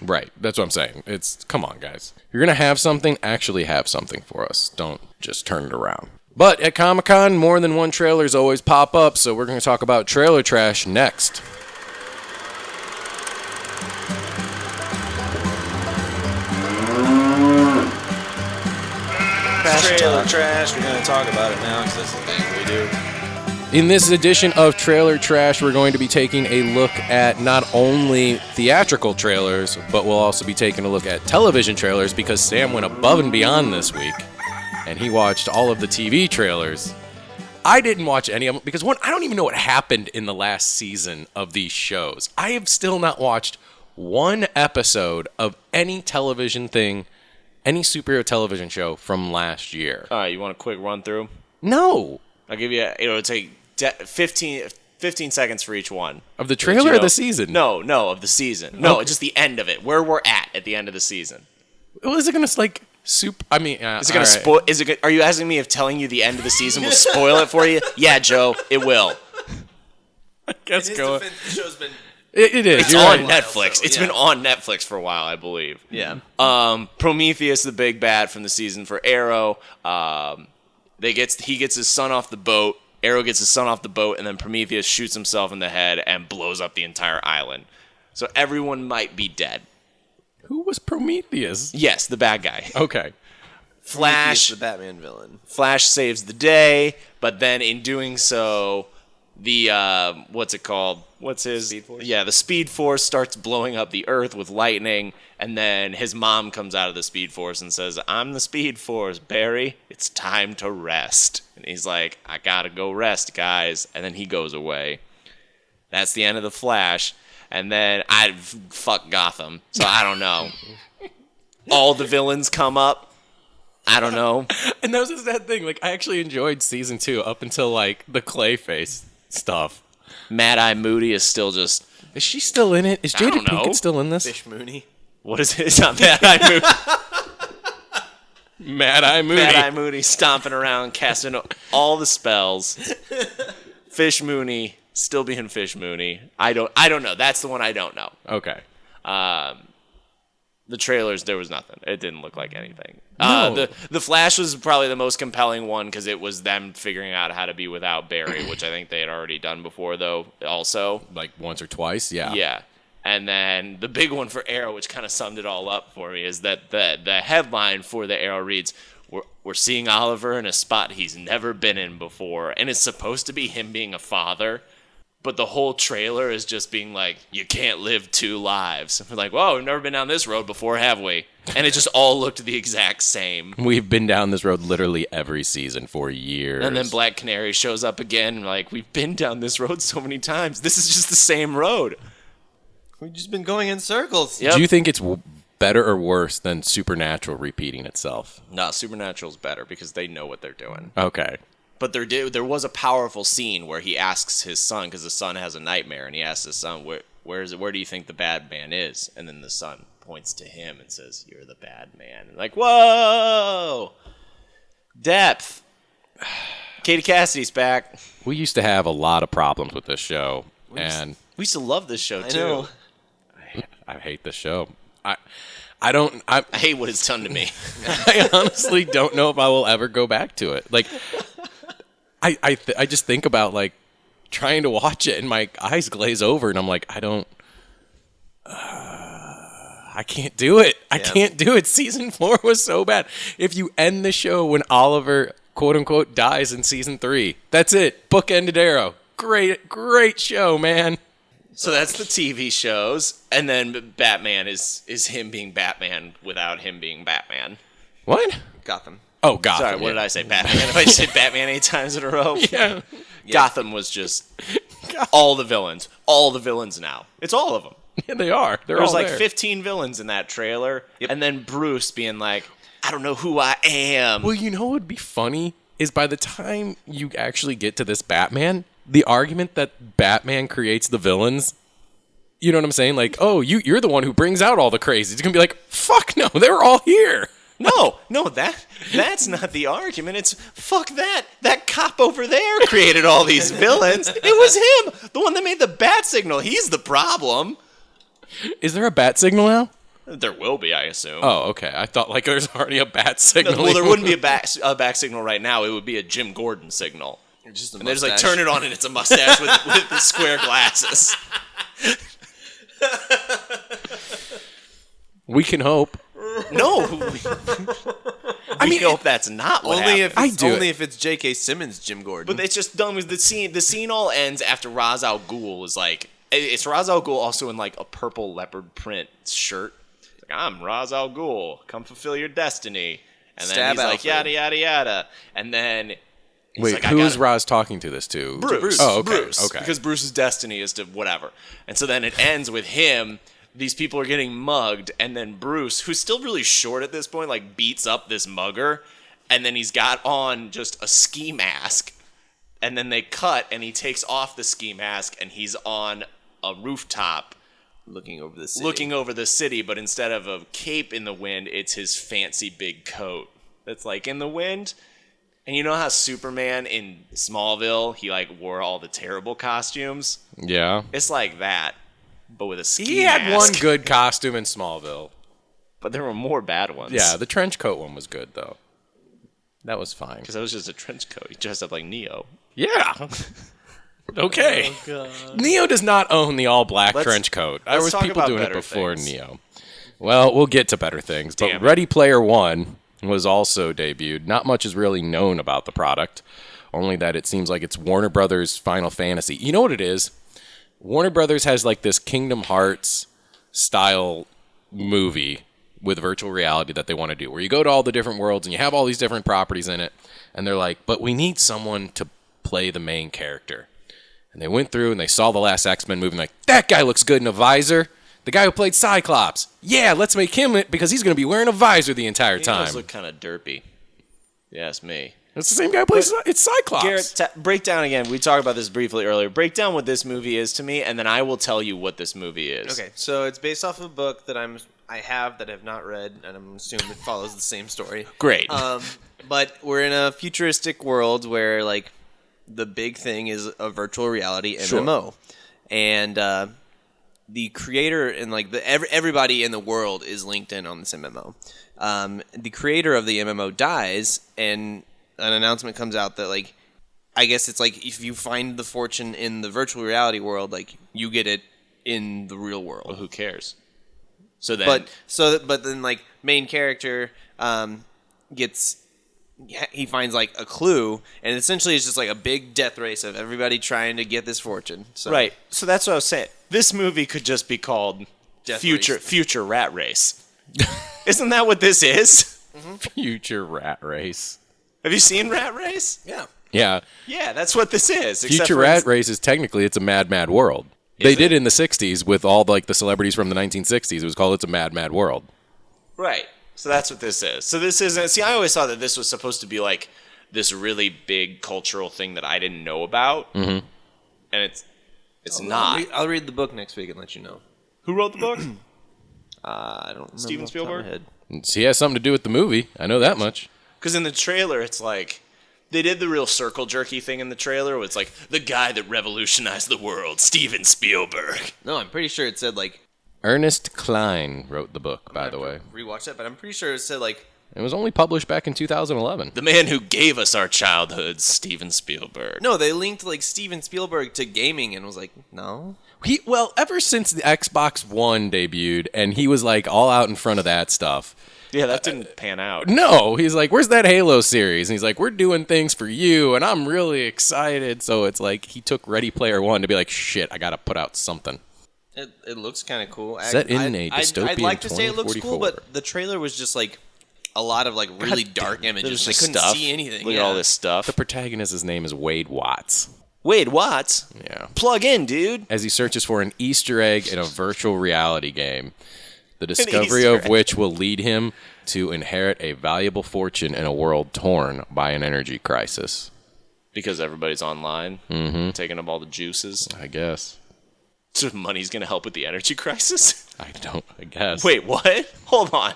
right, that's what I'm saying. Come on, guys. If you're gonna have something, actually have something for us. Don't just turn it around. But at Comic-Con, more than one trailers always pop up, so we're going to talk about trailer trash next. Trailer trash. We're going to talk about it now because that's the thing we do. In this edition of Trailer Trash, we're going to be taking a look at not only theatrical trailers, but we'll also be taking a look at television trailers because Sam went above and beyond this week, and he watched all of the TV trailers. I didn't watch any of them because, one, I don't even know what happened in the last season of these shows. I have still not watched one episode of any television thing, any superhero television show from last year. All right, you want a quick run through? No. I'll give you. It'll take 15 seconds for each one. Of the trailer or the season? No, of the season. No, just the end of it. Where we're at the end of the season. Well, is it gonna like soup? I mean, is it gonna spoil? Are you asking me if telling you the end of the season will spoil it for you? Yeah, Joe, it will. I guess go. The show's been. It is. It's on Netflix. It's been on Netflix for a while, I believe. Yeah. Prometheus, the big bad from the season for Arrow. He gets his son off the boat. Arrow gets his son off the boat, and then Prometheus shoots himself in the head and blows up the entire island. So everyone might be dead. Who was Prometheus? Yes, the bad guy. Okay. Flash, the Batman villain. Flash saves the day, but then in doing so, the what's it called? What's his Speed Force? Yeah, the Speed Force starts blowing up the Earth with lightning, and then his mom comes out of the Speed Force and says, "I'm the Speed Force, Barry. It's time to rest." And he's like, "I gotta go rest, guys." And then he goes away. That's the end of the Flash. And then fuck Gotham, so I don't know. All the villains come up. I don't know. And that was that thing. Like, I actually enjoyed season 2 up until like the Clayface stuff. Mad Eye Moody is still just. Is she still in it? Is I Jada don't know. Pinkett still in this? Fish Mooney. What is it? It's not Mad Eye Moody. Mad Eye Moody. Mad Eye Moody stomping around, casting all the spells. Fish Mooney still being Fish Mooney. I don't know. That's the one I don't know. Okay. The trailers, there was nothing. It didn't look like anything. No. The Flash was probably the most compelling one because it was them figuring out how to be without Barry, which I think they had already done before, though, also. Like once or twice, yeah. Yeah. And then the big one for Arrow, which kind of summed it all up for me, is that the headline for the Arrow reads, we're seeing Oliver in a spot he's never been in before. And it's supposed to be him being a father. But the whole trailer is just being like, you can't live two lives. And we're like, whoa, we've never been down this road before, have we? And it just all looked the exact same. We've been down this road literally every season for years. And then Black Canary shows up again, and like, we've been down this road so many times. This is just the same road. We've just been going in circles. Yep. Do you think it's better or worse than Supernatural repeating itself? No, Supernatural's better because they know what they're doing. Okay. But there was a powerful scene where he asks his son, because the son has a nightmare, and he asks his son, where do you think the bad man is? And then the son points to him and says, "You're the bad man." And like, whoa! Depth. Katie Cassidy's back. We used to have a lot of problems with this show, and We used to love this show, too. know. I hate this show. I hate what it's done to me. I honestly don't know if I will ever go back to it. Like, I just think about like trying to watch it and my eyes glaze over and I'm like, I can't do it. I can't do it. Season 4 was so bad. If you end the show when Oliver, quote unquote, dies in season 3, that's it. Bookended Arrow. Great show, man. So that's the TV shows, and then Batman is him being Batman without him being Batman. What? Gotham. Oh, Gotham. Sorry, what did I say? Batman? If I said Batman 8 times in a row? Yeah. Gotham was just all the villains. All the villains now. It's all of them. Yeah, they are. They're There's all like there. 15 villains in that trailer, and then Bruce being like, I don't know who I am. Well, you know what would be funny is by the time you actually get to this Batman, the argument that Batman creates the villains, you know what I'm saying? Like, oh, you're the one who brings out all the crazies. It's going to be like, fuck no, they were all here. No, that's not the argument. It's fuck that. That cop over there created all these villains. It was him, the one that made the bat signal. He's the problem. Is there a bat signal now? There will be, I assume. Oh, okay. I thought like there's already a bat signal. Well, there wouldn't be a bat signal right now. It would be a Jim Gordon signal. Just a And they just like mustache. turn it on and it's a mustache with the square glasses. We can hope. No. I mean, hope that's not what Only happened. if it's J.K. Simmons, Jim Gordon. But it's just dumb with the scene. The scene all ends after Ra's al Ghul is like, it's Ra's al Ghul also in like a purple leopard print shirt. It's like, I'm Ra's al Ghul. Come fulfill your destiny. And then Stab he's like, Alfred. yada, yada, yada. And then he's Wait, like, who is Roz talking to this to? Bruce. Oh, okay. Bruce. Okay. Because Bruce's destiny is to whatever. And so then it ends with him. These people are getting mugged, and then Bruce, who's still really short at this point, like beats up this mugger, and then he's got on just a ski mask, and then they cut, and he takes off the ski mask, and he's on a rooftop looking over the city. But instead of a cape in the wind, it's his fancy big coat that's like in the wind. And you know how Superman in Smallville, he like wore all the terrible costumes? Yeah. It's like that, but with a ski He had mask. one good costume in Smallville. But there were more bad ones. Yeah, the trench coat one was good, though. That was fine. Because that was just a trench coat. He dressed up like Neo. Yeah. Okay. Neo does not own the all-black trench coat. There let's was talk people about doing it better before things. Neo. Well, we'll get to better things. But Damn it. Ready Player One was also debuted. Not much is really known about the product. only that it seems like it's Warner Brothers Final Fantasy. You know what it is? Warner Brothers has like this Kingdom Hearts style movie with virtual reality that they want to do, where you go to all the different worlds and you have all these different properties in it, and they're like, but we need someone to play the main character. And they went through and they saw the last X-Men movie and like, that guy looks good in a visor. The guy who played Cyclops. Yeah, let's make him it because he's going to be wearing a visor the entire He time. does look kind of derpy. Yes, me. It's the same guy who plays it's Cyclops. Garrett, break down again. We talked about this briefly earlier. Break down what this movie is to me, and then I will tell you what this movie is. Okay, so it's based off of a book that I have not read, and I'm assuming it follows the same story. Great. But we're in a futuristic world where like the big thing is a virtual reality MMO, and the creator and like everybody in the world is linked in on this MMO. The creator of the MMO dies, and an announcement comes out that like, I guess it's like if you find the fortune in the virtual reality world, like you get it in the real world. Well, who cares? So then, but then like main character he finds like a clue, and essentially it's just like a big death race of everybody trying to get this fortune. So. right. So that's what I was saying. This movie could just be called Death Future Rat Race. Isn't that what this is? Future Rat Race. Have you seen Rat Race? Yeah. Yeah. Yeah, that's what this is. except Future for Rat Race is technically it's a Mad Mad World. They it? did it in the 60s with all like the celebrities from the 1960s. It was called It's a Mad Mad World. Right. So that's what this is. So this isn't. See, I always thought that this was supposed to be like this really big cultural thing that I didn't know about, and it's not. I'll read the book next week and let you know. Who wrote the book? I don't remember Steven off the top of my Spielberg? head. So he has something to do with the movie. I know that much. Because in the trailer, it's like they did the real circle jerky thing in the trailer. Where it's like the guy that revolutionized the world, Steven Spielberg. No, I'm pretty sure it said like. Ernest Cline wrote the book, by the way. Rewatch that, but I'm pretty sure it said like. It was only published back in 2011. The man who gave us our childhoods, Steven Spielberg. No, they linked like Steven Spielberg to gaming and was like, no. Well, ever since the Xbox One debuted, and he was like all out in front of that stuff. Yeah, that didn't pan out. No, he's like, where's that Halo series? And he's like, we're doing things for you, and I'm really excited. So it's like he took Ready Player One to be like, shit, I got to put out something. It looks kind of cool. Set in a dystopian I'd like to say it looks cool, 2044. but the trailer was just like a lot of like really dark images. There's I just couldn't stuff. see anything. Look at all this stuff. The protagonist's name is Wade Watts. Wade Watts. Yeah. Plug in, dude. As he searches for an Easter egg in a virtual reality game, the discovery Easter of egg. which will lead him to inherit a valuable fortune in a world torn by an energy crisis. Because everybody's online, taking up all the juices. I guess. So money's gonna help with the energy crisis? I guess. Wait, what? Hold on.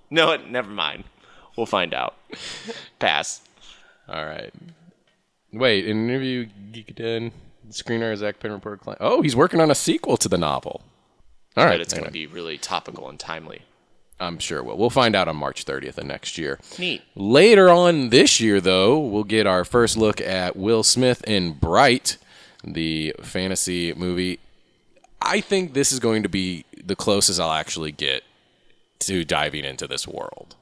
No, never mind. We'll find out. Pass. All right. Wait, in an interview, Geekden, screenwriter Zach Penn reported. Oh, he's working on a sequel to the novel. All right. But it's gonna be really topical and timely. I'm sure we'll find out on March 30th of next year. Neat. Later on this year, though, we'll get our first look at Will Smith in Bright, the fantasy movie. I think this is going to be the closest I'll actually get to diving into this world.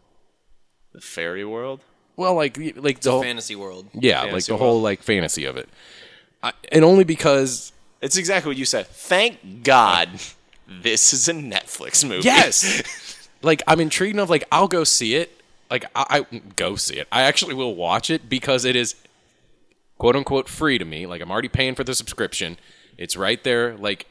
The fairy world? Well, like the whole fantasy world. yeah, like Fantasy the whole like fantasy of it, and only because It's exactly what you said. Thank God this is a Netflix movie. yes, like I'm intrigued enough. Like I'll go see it. Like I go see it. I actually will watch it because it is quote unquote free to me. Like I'm already paying for the subscription. It's right there. Like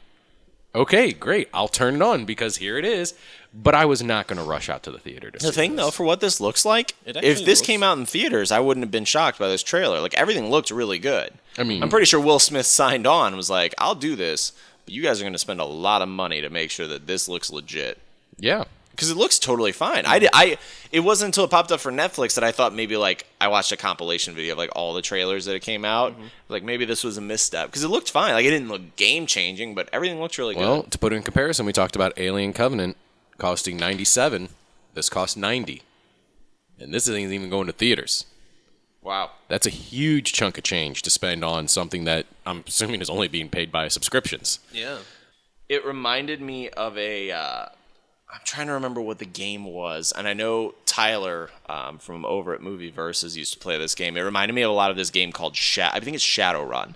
okay, great. I'll turn it on because here it is. But I was not going to rush out to the theater to see The thing, this. though, for what this looks like, actually if this looks- came out in theaters, I wouldn't have been shocked by this trailer. Like, everything looked really good. I mean- I'm pretty sure Will Smith signed on and was like, I'll do this, but you guys are going to spend a lot of money to make sure that this looks legit. Yeah. Because it looks totally fine. It wasn't until it popped up for Netflix that I thought maybe, like, I watched a compilation video of, like, all the trailers that it came out. Like, maybe this was a misstep. Because it looked fine. Like, it didn't look game-changing, but everything looked really Well, good. to put it in comparison, we talked about Alien Covenant costing $97. This cost $90, and this isn't even going to theaters. Wow. That's a huge chunk of change to spend on something that I'm assuming is only being paid by subscriptions. Yeah. It reminded me of a I'm trying to remember what the game was, and I know Tyler from over at Movie Versus used to play this game. It reminded me of a lot of this game called I think it's Shadowrun.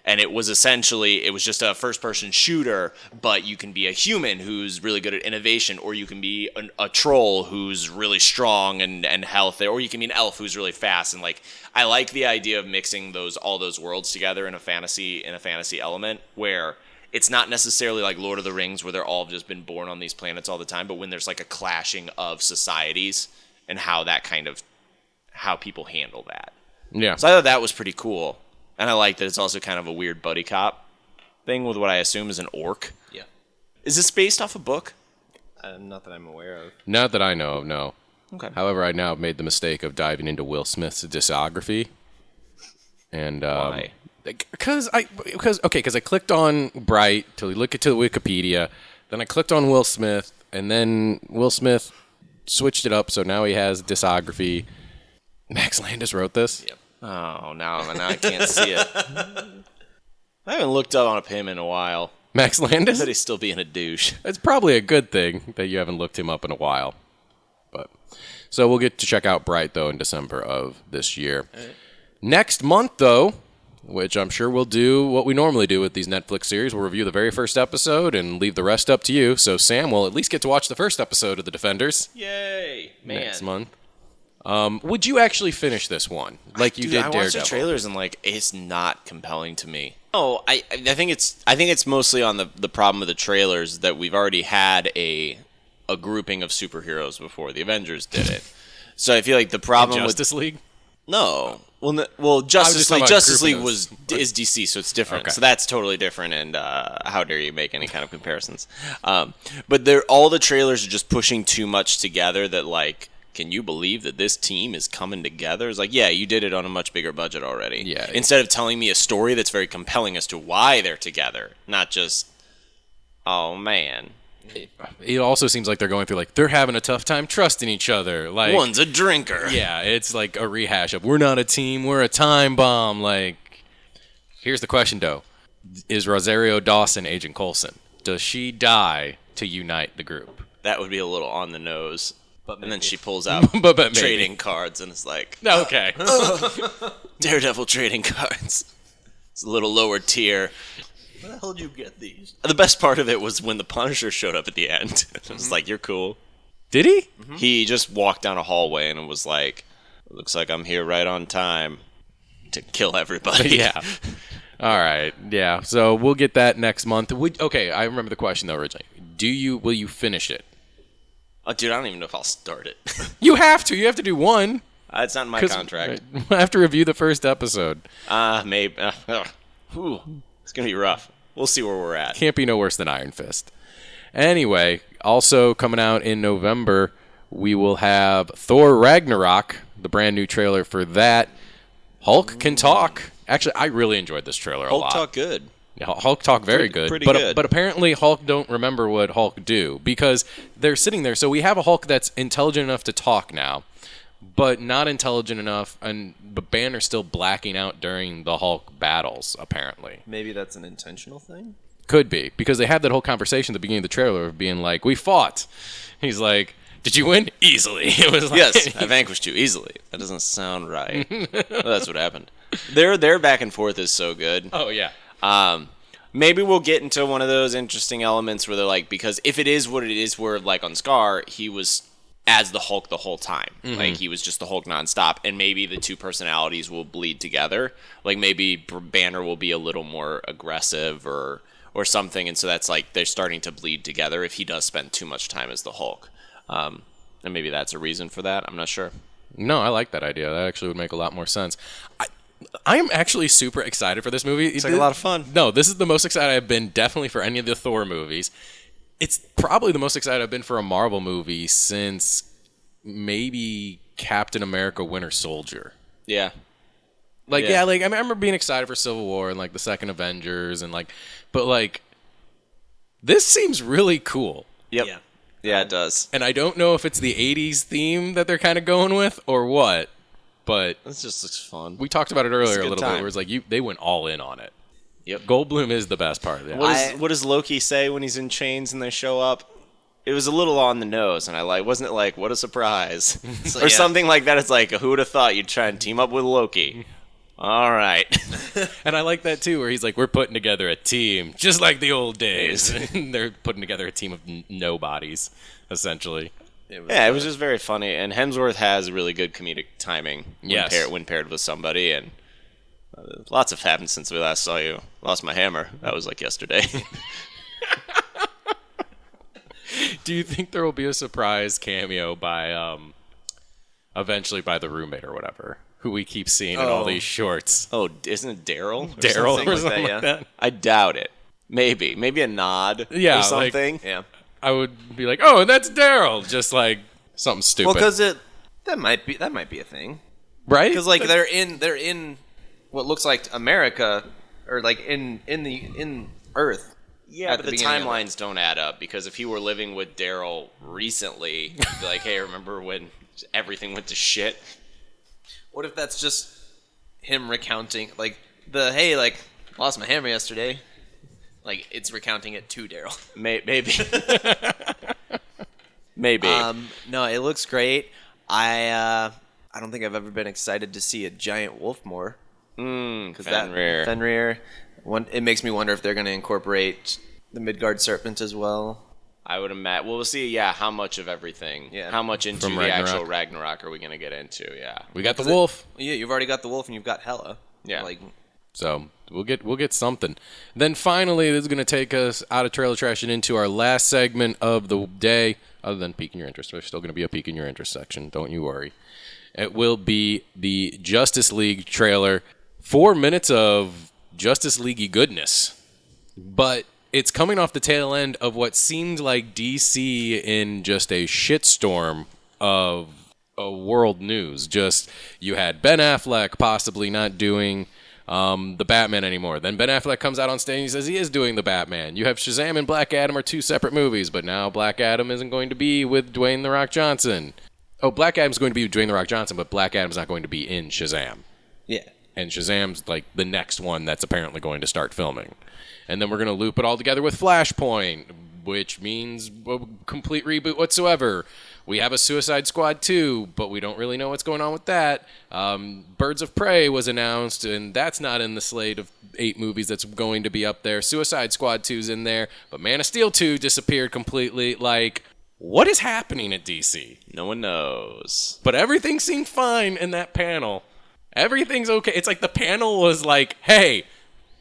And it was just a first-person shooter, but you can be a human who's really good at innovation, or you can be a troll who's really strong and healthy, or you can be an elf who's really fast. And like, I like the idea of mixing all those worlds together in a fantasy element where it's not necessarily like Lord of the Rings where they're all just been born on these planets all the time, but when there's like a clashing of societies and how people handle that. Yeah. So I thought that was pretty cool. And I like that it's also kind of a weird buddy cop thing with what I assume is an orc. Yeah. Is this based off a book? Not that I'm aware of. Not that I know of, no. Okay. However, I now have made the mistake of diving into Will Smith's discography. And Why? Because I clicked on Bright to look into the Wikipedia, then I clicked on Will Smith, and then Will Smith switched it up, so now he has discography. Max Landis wrote this. Yep. Oh, now I can't see it. I haven't looked up on him in a while. Max Landis? But he's still being a douche. It's probably a good thing that you haven't looked him up in a while. But so we'll get to check out Bright, though, in December of this year. Right. Next month, though, which I'm sure we'll do what we normally do with these Netflix series. We'll review the very first episode and leave the rest up to you. So Sam will at least get to watch the first episode of The Defenders. Yay! Man. Next month. Would you actually finish this one like you did Daredevil? I watched the trailers and like it's not compelling to me. Oh, I think it's mostly on the problem with the trailers that we've already had a grouping of superheroes before. The Avengers did it, so I feel like the problem with Justice League. No, well, Justice League is DC, so it's different. Okay. So that's totally different. And how dare you make any kind of comparisons? But all the trailers are just pushing too much together. That like. Can you believe that this team is coming together? It's like, yeah, you did it on a much bigger budget already. Yeah. Instead of telling me a story that's very compelling as to why they're together, not just, oh man. It also seems like they're going through like they're having a tough time trusting each other. Like one's a drinker. Yeah, it's like a rehash of we're not a team, we're a time bomb. Like, here's the question though: is Rosario Dawson Agent Coulson? Does she die to unite the group? That would be a little on the nose. And then she pulls out but trading cards and it's like, okay. Daredevil trading cards. It's a little lower tier. Where the hell did you get these? The best part of it was when the Punisher showed up at the end. It was like, you're cool. Did he? Mm-hmm. He just walked down a hallway and it was like, looks like I'm here right on time to kill everybody. Yeah. All right. Yeah. So we'll get that next month. Okay. I remember the question though originally. Will you finish it? Oh, dude, I don't even know if I'll start it. You have to. You have to do one. It's not in my contract. I have to review the first episode. Maybe. It's going to be rough. We'll see where we're at. Can't be no worse than Iron Fist. Anyway, also coming out in November, we will have Thor Ragnarok, the brand new trailer for that. Hulk can talk. Actually, I really enjoyed this trailer a lot. Hulk talk good. Hulk talk very good. Pretty good. But apparently Hulk don't remember what Hulk do because they're sitting there. So we have a Hulk that's intelligent enough to talk now, but not intelligent enough, but Banner's still blacking out during the Hulk battles, apparently. Maybe that's an intentional thing? Could be, because they had that whole conversation at the beginning of the trailer of being like, we fought. He's like, did you win? Easily. It was like, yes, I vanquished you easily. That doesn't sound right. Well, that's what happened. Their back and forth is so good. Oh, yeah. Maybe we'll get into one of those interesting elements where they're like, because if it is what it is, where like on Scar, he was as the Hulk the whole time. Mm-hmm. Like he was just the Hulk nonstop, and maybe the two personalities will bleed together. Like maybe Banner will be a little more aggressive or something, and so that's like they're starting to bleed together if he does spend too much time as the Hulk. And maybe that's a reason for that. I'm not sure. No, I like that idea. That actually would make a lot more sense. I am actually super excited for this movie. It's like a lot of fun. No, this is the most excited I've been definitely for any of the Thor movies. It's probably the most excited I've been for a Marvel movie since maybe Captain America Winter Soldier. Yeah. Like, yeah, like I remember being excited for Civil War and like the second Avengers and like, but like, this seems really cool. Yep. Yeah, it does. And I don't know if it's the 80s theme that they're kind of going with or what. But it just looks fun. We talked about it earlier a little time. bit, where it's like they went all in on it. Yep. Goldblum is the best part of it. What does Loki say when he's in chains and they show up? it was a little on the nose, and wasn't it like, what a surprise? So, or something like that. It's like, who would have thought you'd try and team up with Loki? All right. And I like that too, where he's like, we're putting together a team, just like the old days. They're putting together a team of nobodies, essentially. It was just very funny, and Hemsworth has really good comedic timing when paired with somebody, and lots have happened since we last saw you. Lost my hammer. That was like yesterday. Do you think there will be a surprise cameo by, eventually by the roommate or whatever, who we keep seeing in all these shorts? Oh, isn't it Daryl? Daryl or something like that? I doubt it. Maybe a nod Yeah, or something. Yeah. I would be like, oh, that's Daryl, just like something stupid. Well, because that might be a thing, right? Because like they're in what looks like America, or like in Earth. Yeah, at but the beginning of it. timelines don't add up, because if he were living with Daryl recently, he'd be like, hey, remember when everything went to shit? What if that's just him recounting, like, hey, like, lost my hammer yesterday? Like, it's recounting it to Daryl. Maybe. Maybe. No, it looks great. I don't think I've ever been excited to see a giant wolf more. Fenrir. Fenrir. It makes me wonder if they're going to incorporate the Midgard serpent as well. I would imagine. Well, we'll see, how much of everything. Yeah. How much into From the Ragnarok. actual Ragnarok are we going to get into, We got the wolf. Yeah, you've already got the wolf and you've got Hela. Yeah. Like, So we'll get something. Then finally, this is going to take us out of trailer trash and into our last segment of the day. Other than piquing your interest, there's still going to be a piquing your interest section. Don't you worry. It will be the Justice League trailer. 4 minutes of Justice League-y goodness, but it's coming off the tail end of what seemed like DC in just a shitstorm of world news. Just, you had Ben Affleck possibly not doing the Batman anymore. Then Ben Affleck comes out on stage and he says he is doing the Batman. You have Shazam and Black Adam are two separate movies, but now Black Adam isn't going to be with Dwayne The Rock Johnson. Oh, Black Adam's going to be with Dwayne The Rock Johnson, but Black Adam's not going to be in Shazam. yeah. And Shazam's like the next one that's apparently going to start filming. And then we're going to loop it all together with Flashpoint, which means a complete reboot whatsoever. We have a Suicide Squad 2, but we don't really know what's going on with that. Birds of Prey was announced, and that's not in the slate of 8 movies that's going to be up there. Suicide Squad 2's in there, but Man of Steel 2 disappeared completely. Like, what is happening at DC? No one knows. But everything seemed fine in that panel. Everything's okay. It's like the panel was like, hey,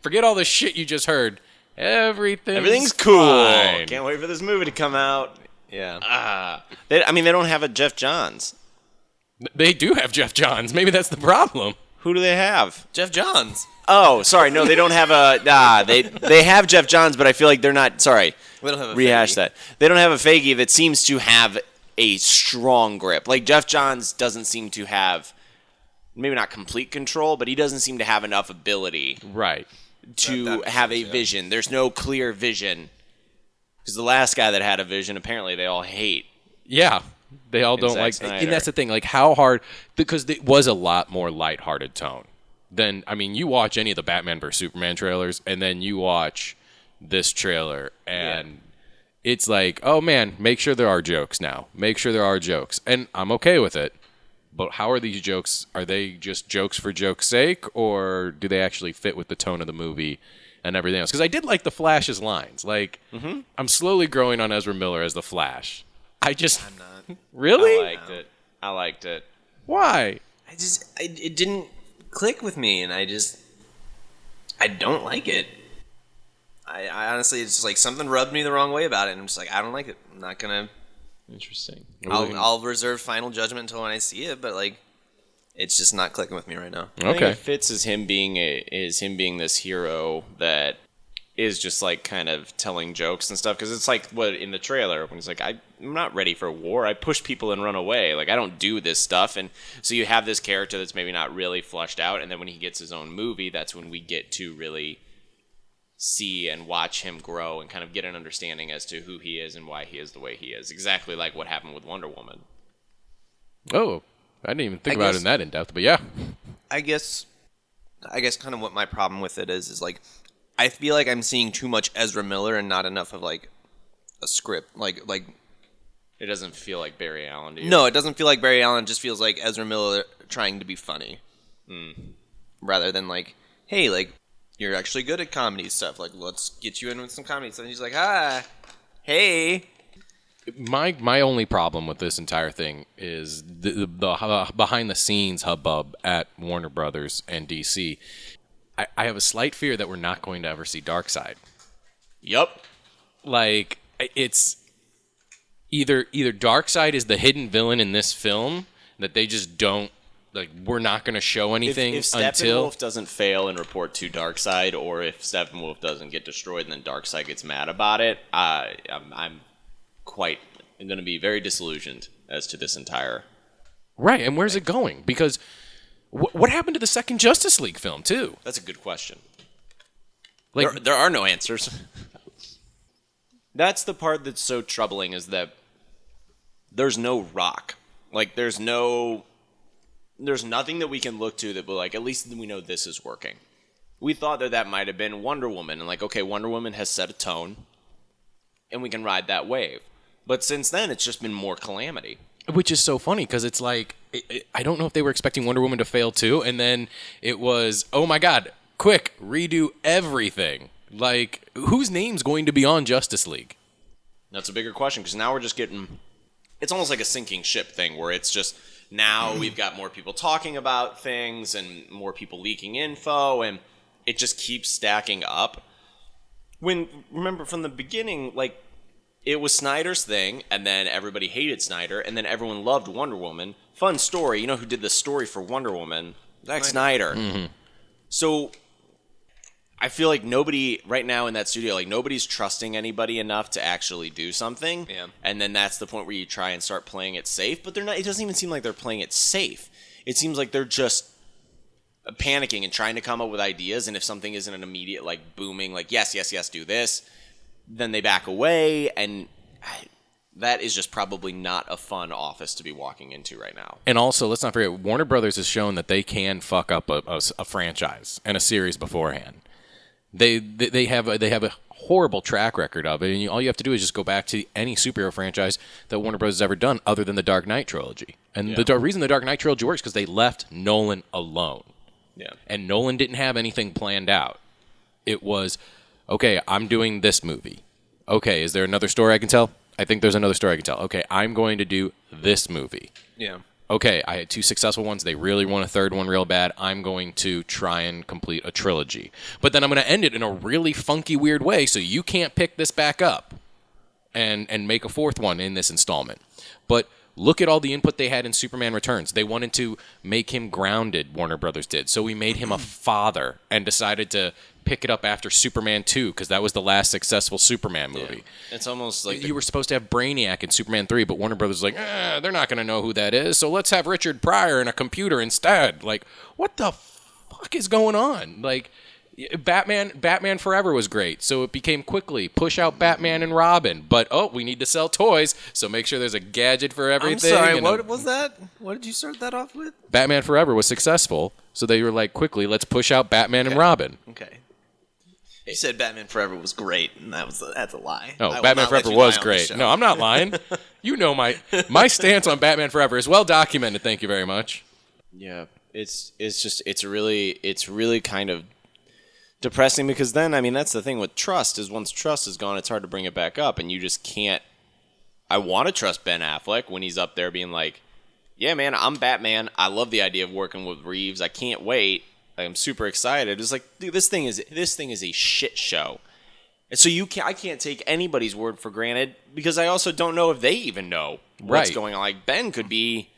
forget all the shit you just heard. Everything's cool. fine. Can't wait for this movie to come out. Yeah. They don't have a Jeff Johns. They do have Jeff Johns. Maybe that's the problem. Who do they have? Jeff Johns. Oh, sorry. No, they don't have a... they have Jeff Johns, but I feel like they're not... Sorry. We don't have a Rehash Feige. that. They don't have a Feige that seems to have a strong grip. Like, Jeff Johns doesn't seem to have... Maybe not complete control, but he doesn't seem to have enough ability Right. to That makes have sense, a yeah. vision. There's no clear vision. Because the last guy that had a vision, apparently they all hate. Yeah. They all don't Zack like... Snyder. And that's the thing. Like, how hard... Because it was a lot more lighthearted tone. Then, I mean, you watch any of the Batman vs. Superman trailers, and then you watch this trailer, and it's like, oh, man, make sure there are jokes now. Make sure there are jokes. And I'm okay with it. But how are these jokes? Are they just jokes for joke's sake, or do they actually fit with the tone of the movie and everything else? Because I did like the Flash's lines. Like, I'm slowly growing on Ezra Miller as the Flash. I'm not. Really? I liked it. Why? It didn't click with me, and I don't like it. I honestly, it's just like something rubbed me the wrong way about it, and I'm just like, I don't like it. I'm not gonna. Interesting. I'll reserve final judgment until when I see it, but like, it's just not clicking with me right now. I think Okay. it fits as him being this hero that is just like kind of telling jokes and stuff, because it's like what in the trailer when he's like, I'm not ready for war. I push people and run away. Like, I don't do this stuff. And so you have this character that's maybe not really fleshed out, and then when he gets his own movie, that's when we get to really see and watch him grow and kind of get an understanding as to who he is and why he is the way he is. Exactly like what happened with Wonder Woman. Oh, I didn't even think I about guess- it in that in depth, but yeah. I guess kind of what my problem with it is like, I feel like I'm seeing too much Ezra Miller and not enough of like a script, like It doesn't feel like Barry Allen to you. No, it doesn't feel like Barry Allen. It just feels like Ezra Miller trying to be funny. Rather than like, hey, like, you're actually good at comedy stuff. Like, let's get you in with some comedy stuff. And he's like, hi, hey. My only problem with this entire thing is the behind the scenes hubbub at Warner Brothers and DC. I have a slight fear that we're not going to ever see Darkseid. Yup. Like, it's either Darkseid is the hidden villain in this film that they just don't, like, we're not going to show anything if until... Steppenwolf doesn't fail and report to Darkseid, or if Steppenwolf doesn't get destroyed and then Darkseid gets mad about it, I'm going to be very disillusioned as to this entire... Right, and where's it going? Because what happened to the second Justice League film, too? That's a good question. Like, There are no answers. That's the part that's so troubling, is that there's no rock. Like, there's nothing that we can look to that will, like, at least we know this is working. We thought that might have been Wonder Woman, and like, okay, Wonder Woman has set a tone, and we can ride that wave. But since then, it's just been more calamity. which is so funny, because it's like, I don't know if they were expecting Wonder Woman to fail too, and then it was, oh my god, quick, redo everything. Like, whose name's going to be on Justice League? That's a bigger question, because now we're just getting... It's almost like a sinking ship thing, where it's just, now we've got more people talking about things, and more people leaking info, and it just keeps stacking up. Remember, from the beginning, like, it was Snyder's thing, and then everybody hated Snyder, and then everyone loved Wonder Woman. Fun story. You know who did the story for Wonder Woman? Zack Snyder. Mm-hmm. So... I feel like nobody right now in that studio, like nobody's trusting anybody enough to actually do something. Yeah. And then that's the point where you try and start playing it safe, but they're not. It doesn't even seem like they're playing it safe. It seems like they're just panicking and trying to come up with ideas. And if something isn't an immediate like booming, like yes, do this, then they back away. And that is just probably not a fun office to be walking into right now. And also, let's not forget, Warner Brothers has shown that they can fuck up a franchise and a series beforehand. They have a horrible track record of it, and all you have to do is just go back to any superhero franchise that Warner Bros. Has ever done, other than the Dark Knight trilogy. And the reason the Dark Knight trilogy works is because they left Nolan alone. Yeah. And Nolan didn't have anything planned out. It was, okay, I'm doing this movie. Okay, is there another story I can tell? I think there's another story I can tell. Okay, I'm going to do this movie. Yeah. Okay, I had 2 successful ones. They really want a third one real bad. I'm going to try and complete a trilogy. But then I'm going to end it in a really funky, weird way, so you can't pick this back up and make a fourth one in this installment. But look at all the input they had in Superman Returns. They wanted to make him grounded, Warner Brothers did. So we made him a father and decided to pick it up after Superman 2, because that was the last successful Superman movie. Yeah. It's almost like... You were supposed to have Brainiac in Superman 3, but Warner Brothers was like, they're not going to know who that is, so let's have Richard Pryor in a computer instead. Like, what the fuck is going on? Like, Batman Forever was great, so it became quickly, push out Batman and Robin, but, we need to sell toys, so make sure there's a gadget for everything. I'm sorry, what was that? What did you start that off with? Batman Forever was successful, so they were like, quickly, let's push out Batman and Robin. Okay. You said Batman Forever was great, and that's a lie. Oh, Batman Forever was great. No, I'm not lying. You know my stance on Batman Forever is well documented. Thank you very much. Yeah, it's really kind of depressing, because then, I mean, that's the thing with trust, is once trust is gone, it's hard to bring it back up, and you just can't. I want to trust Ben Affleck when he's up there being like, yeah, man, I'm Batman. I love the idea of working with Reeves. I can't wait. I'm super excited. It's like, dude, this thing is a shit show. And so I can't take anybody's word for granted, because I also don't know if they even know what's going on. Like, Ben could be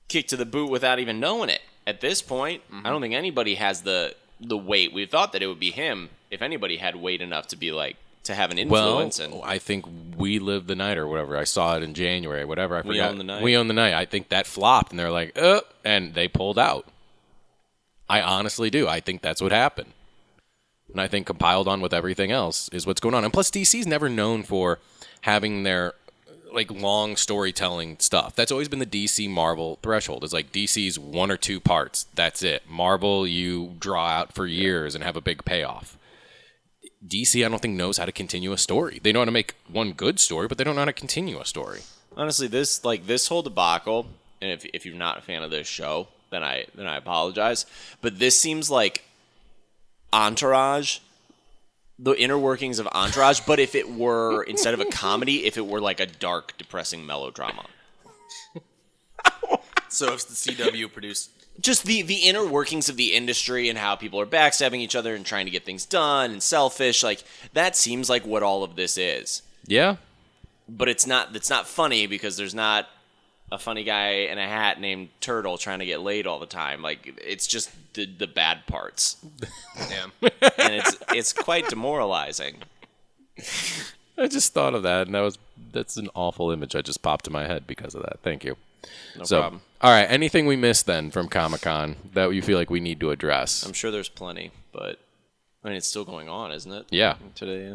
kicked to the boot without even knowing it. At this point, I don't think anybody has the weight. We thought that it would be him, if anybody had weight enough to be like, to have an influence. Well, I think We Live the Night or whatever. I saw it in January, whatever. I forgot. We Own the Night. We Own the Night. I think that flopped, and they're like, and they pulled out. I honestly do. I think that's what happened. And I think compiled on with everything else is what's going on. And plus, DC's never known for having their like long storytelling stuff. That's always been the DC Marvel threshold. It's like DC's 1 or 2 parts. That's it. Marvel, you draw out for years and have a big payoff. DC, I don't think, knows how to continue a story. They know how to make one good story, but they don't know how to continue a story. Honestly, this whole debacle, and if you're not a fan of this show, then I apologize. But this seems like Entourage, the inner workings of Entourage, but if it were, instead of a comedy, if it were like a dark, depressing melodrama. So if the CW produced... Just the inner workings of the industry and how people are backstabbing each other and trying to get things done and selfish, like, that seems like what all of this is. Yeah. But it's not funny because there's not a funny guy in a hat named Turtle trying to get laid all the time. Like, it's just the bad parts. Damn. And it's quite demoralizing. I just thought of that, and that's an awful image I just popped in my head because of that. Thank you. No problem. All right, anything we missed then from Comic-Con that you feel like we need to address? I'm sure there's plenty, but I mean, it's still going on, isn't it? Yeah. Today,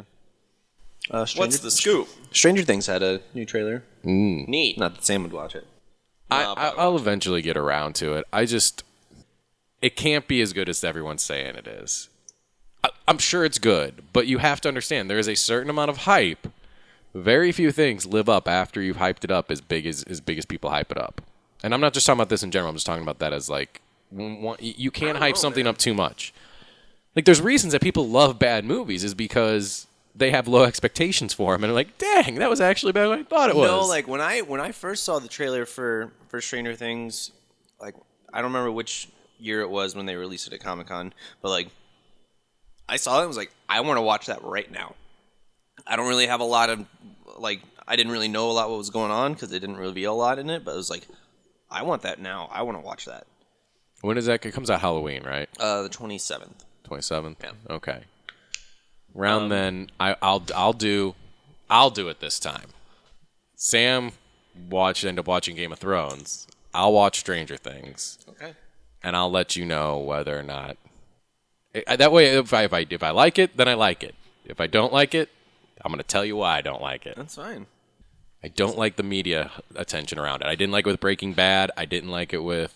yeah. What's the scoop? Stranger Things had a new trailer. Neat. Not that Sam would watch it. I'll eventually get around to it. It can't be as good as everyone's saying it is. I'm sure it's good, but you have to understand there is a certain amount of hype. Very few things live up after you've hyped it up as big as people hype it up. And I'm not just talking about this in general. I'm just talking about that as like, you can't hype something up too much. Like, there's reasons that people love bad movies is because they have low expectations for them and they're like, dang, that was actually better than I thought it was. No, like when I first saw the trailer for Stranger Things, like I don't remember which year it was when they released it at Comic-Con, but like I saw it and was like, I want to watch that right now. I don't really have a lot of, like, I didn't really know a lot what was going on because they didn't reveal a lot in it, but it was like, I want that now. I want to watch that. When is that? It comes out Halloween, right? The 27th. 27th? Yeah. Okay. Then, I'll do it this time. Sam ended up watching Game of Thrones. I'll watch Stranger Things. Okay. And I'll let you know whether or not. That way, if I like it, then I like it. If I don't like it, I'm going to tell you why I don't like it. That's fine. I don't like the media attention around it. I didn't like it with Breaking Bad. I didn't like it with...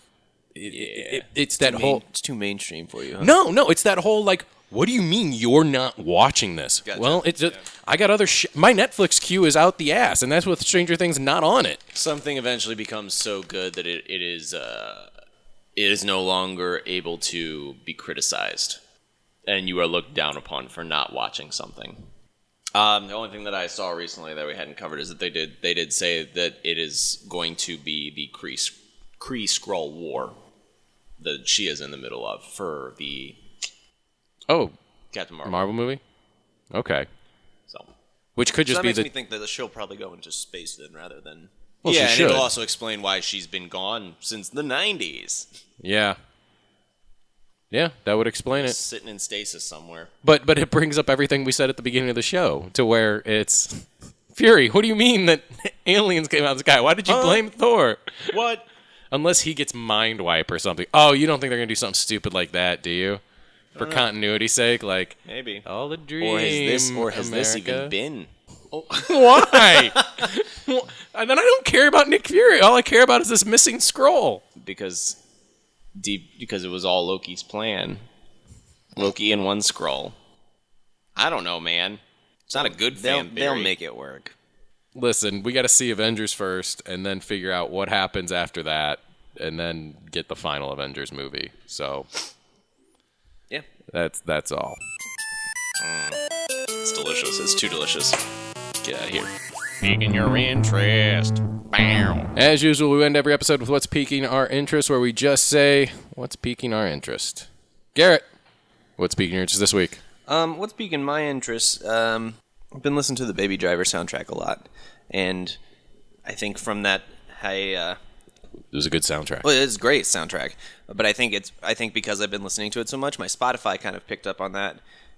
It's that whole... It's too mainstream for you, huh? No, it's that whole, like, what do you mean you're not watching this? Gotcha. Well, it's just, I got other shit. My Netflix queue is out the ass, and that's with Stranger Things not on it. Something eventually becomes so good that it is no longer able to be criticized, and you are looked down upon for not watching something. The only thing that I saw recently that we hadn't covered is that they did say that it is going to be the Kree Skrull War that she is in the middle of for the Captain Marvel movie? Okay. So, which could just that be makes the... me think that she'll probably go into space then rather than... Well, yeah, she and should. it'll also explain why she's been gone since the 90s. Yeah. Yeah, that would explain it. Sitting in stasis somewhere. But it brings up everything we said at the beginning of the show, to where it's... Fury, what do you mean that aliens came out of the sky? Why did you blame Thor? What? Unless he gets mind wipe or something. Oh, you don't think they're going to do something stupid like that, do you? For continuity's sake? Like, Maybe. all the dreams. Or has this even been? Why? And then I don't care about Nick Fury. All I care about is this missing scroll. Because it was all Loki's plan. Loki and one scroll. I don't know, man. It's not a good fan theory. They'll make it work. Listen, we got to see Avengers first, and then figure out what happens after that, and then get the final Avengers movie. So, yeah, that's all. It's delicious. It's too delicious. Get out of here. Piquing your interest. Bow. As usual, we end every episode with what's piquing our interest, where we just say, what's piquing our interest? Garrett, what's piquing your interest this week? What's piquing my interest? I've been listening to the Baby Driver soundtrack a lot, and I think from that, it was a good soundtrack. Well, it's a great soundtrack, but I think because I've been listening to it so much, my Spotify kind of picked up on that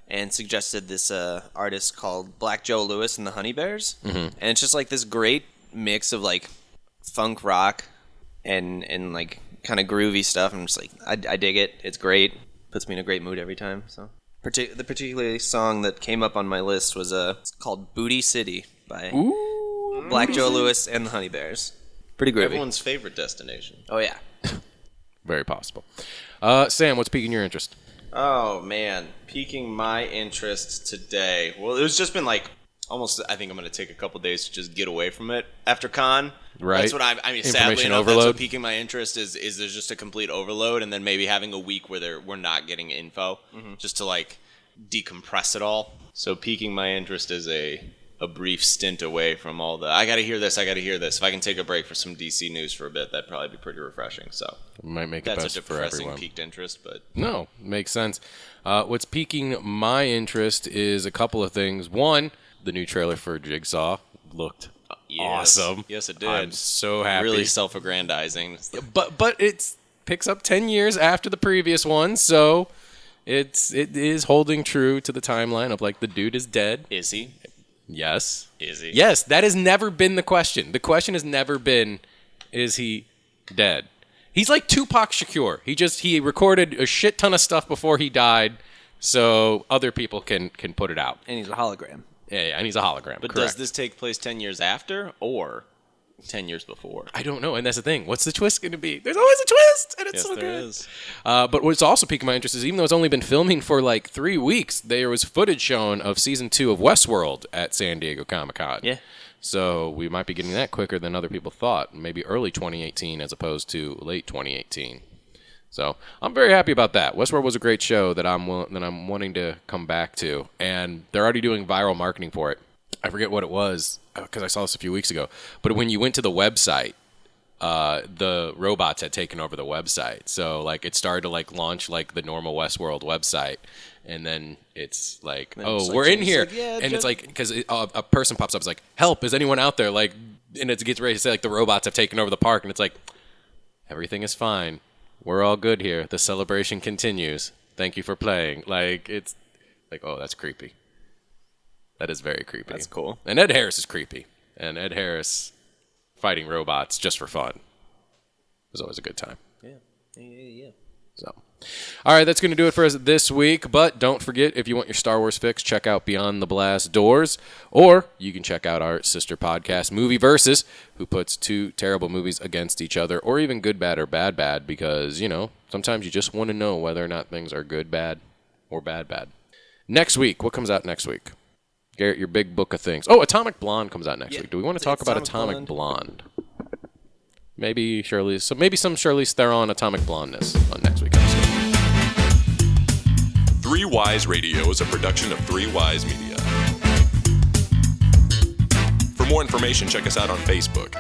and suggested this artist called Black Joe Lewis and the Honey Bears, and it's just like this great mix of like funk rock and like kind of groovy stuff. I'm just like, I dig it. It's great. Puts me in a great mood every time. So. The particular song that came up on my list was it's called Booty City by Black Joe Lewis and the Honey Bears. Pretty groovy. Everyone's favorite destination. Oh, yeah. Very possible. Sam, what's piquing your interest? Oh, man. Piquing my interest today. Well, it's just been like I think I'm going to take a couple days to just get away from it after con. Right. That's what I mean, sadly Information enough, overload. that's what piquing my interest is there's just a complete overload, and then maybe having a week where we're not getting info, just to like decompress it all. So piquing my interest is a brief stint away from all the, I got to hear this. If I can take a break for some DC news for a bit, that'd probably be pretty refreshing. So It might make it that's best a for depressing everyone. piqued interest, but No, makes sense. What's piquing my interest is a couple of things. One, the new trailer for Jigsaw looked awesome. Yes, it did. I'm so happy. Really self-aggrandizing. But it picks up 10 years after the previous one, so it is holding true to the timeline of like the dude is dead. Is he? Yes. Is he? Yes, that has never been the question. The question has never been, is he dead? He's like Tupac Shakur. He recorded a shit ton of stuff before he died, so other people can put it out. And he's a hologram. Yeah, and he's a hologram. But correct. does this take place 10 years after or 10 years before? I don't know, and that's the thing. What's the twist going to be? There's always a twist, and it's Yes, so there good. is. But what's also piquing my interest is even though it's only been filming for like 3 weeks, there was footage shown of season 2 of Westworld at San Diego Comic-Con. Yeah. So we might be getting that quicker than other people thought. Maybe early 2018 as opposed to late 2018. So I'm very happy about that. Westworld was a great show that I'm wanting to come back to, and they're already doing viral marketing for it. I forget what it was because I saw this a few weeks ago. But when you went to the website, the robots had taken over the website. So like it started to like launch like the normal Westworld website, and then it's like, we're in here, and it's like because a person pops up, it's like, help! Is anyone out there? Like, and it gets ready to say like the robots have taken over the park, and it's like everything is fine. We're all good here. The celebration continues. Thank you for playing. Like it's like, oh, that's creepy. That is very creepy. That's cool. And Ed Harris is creepy. And Ed Harris fighting robots just for fun was always a good time. Yeah. So, all right, that's going to do it for us this week. But don't forget, if you want your Star Wars fix, check out Beyond the Blast Doors. Or you can check out our sister podcast, Movie Versus, who puts 2 terrible movies against each other, or even good, bad, or bad, bad, because, you know, sometimes you just want to know whether or not things are good, bad, or bad, bad. Next week, what comes out next week? Garrett, your big book of things. Oh, Atomic Blonde comes out next week. Do we want to talk about Atomic Blonde? Maybe some Charlize Theron Atomic Blondeness on next week's episode. 3 Wise Radio is a production of 3 Wise Media. For more information, check us out on Facebook.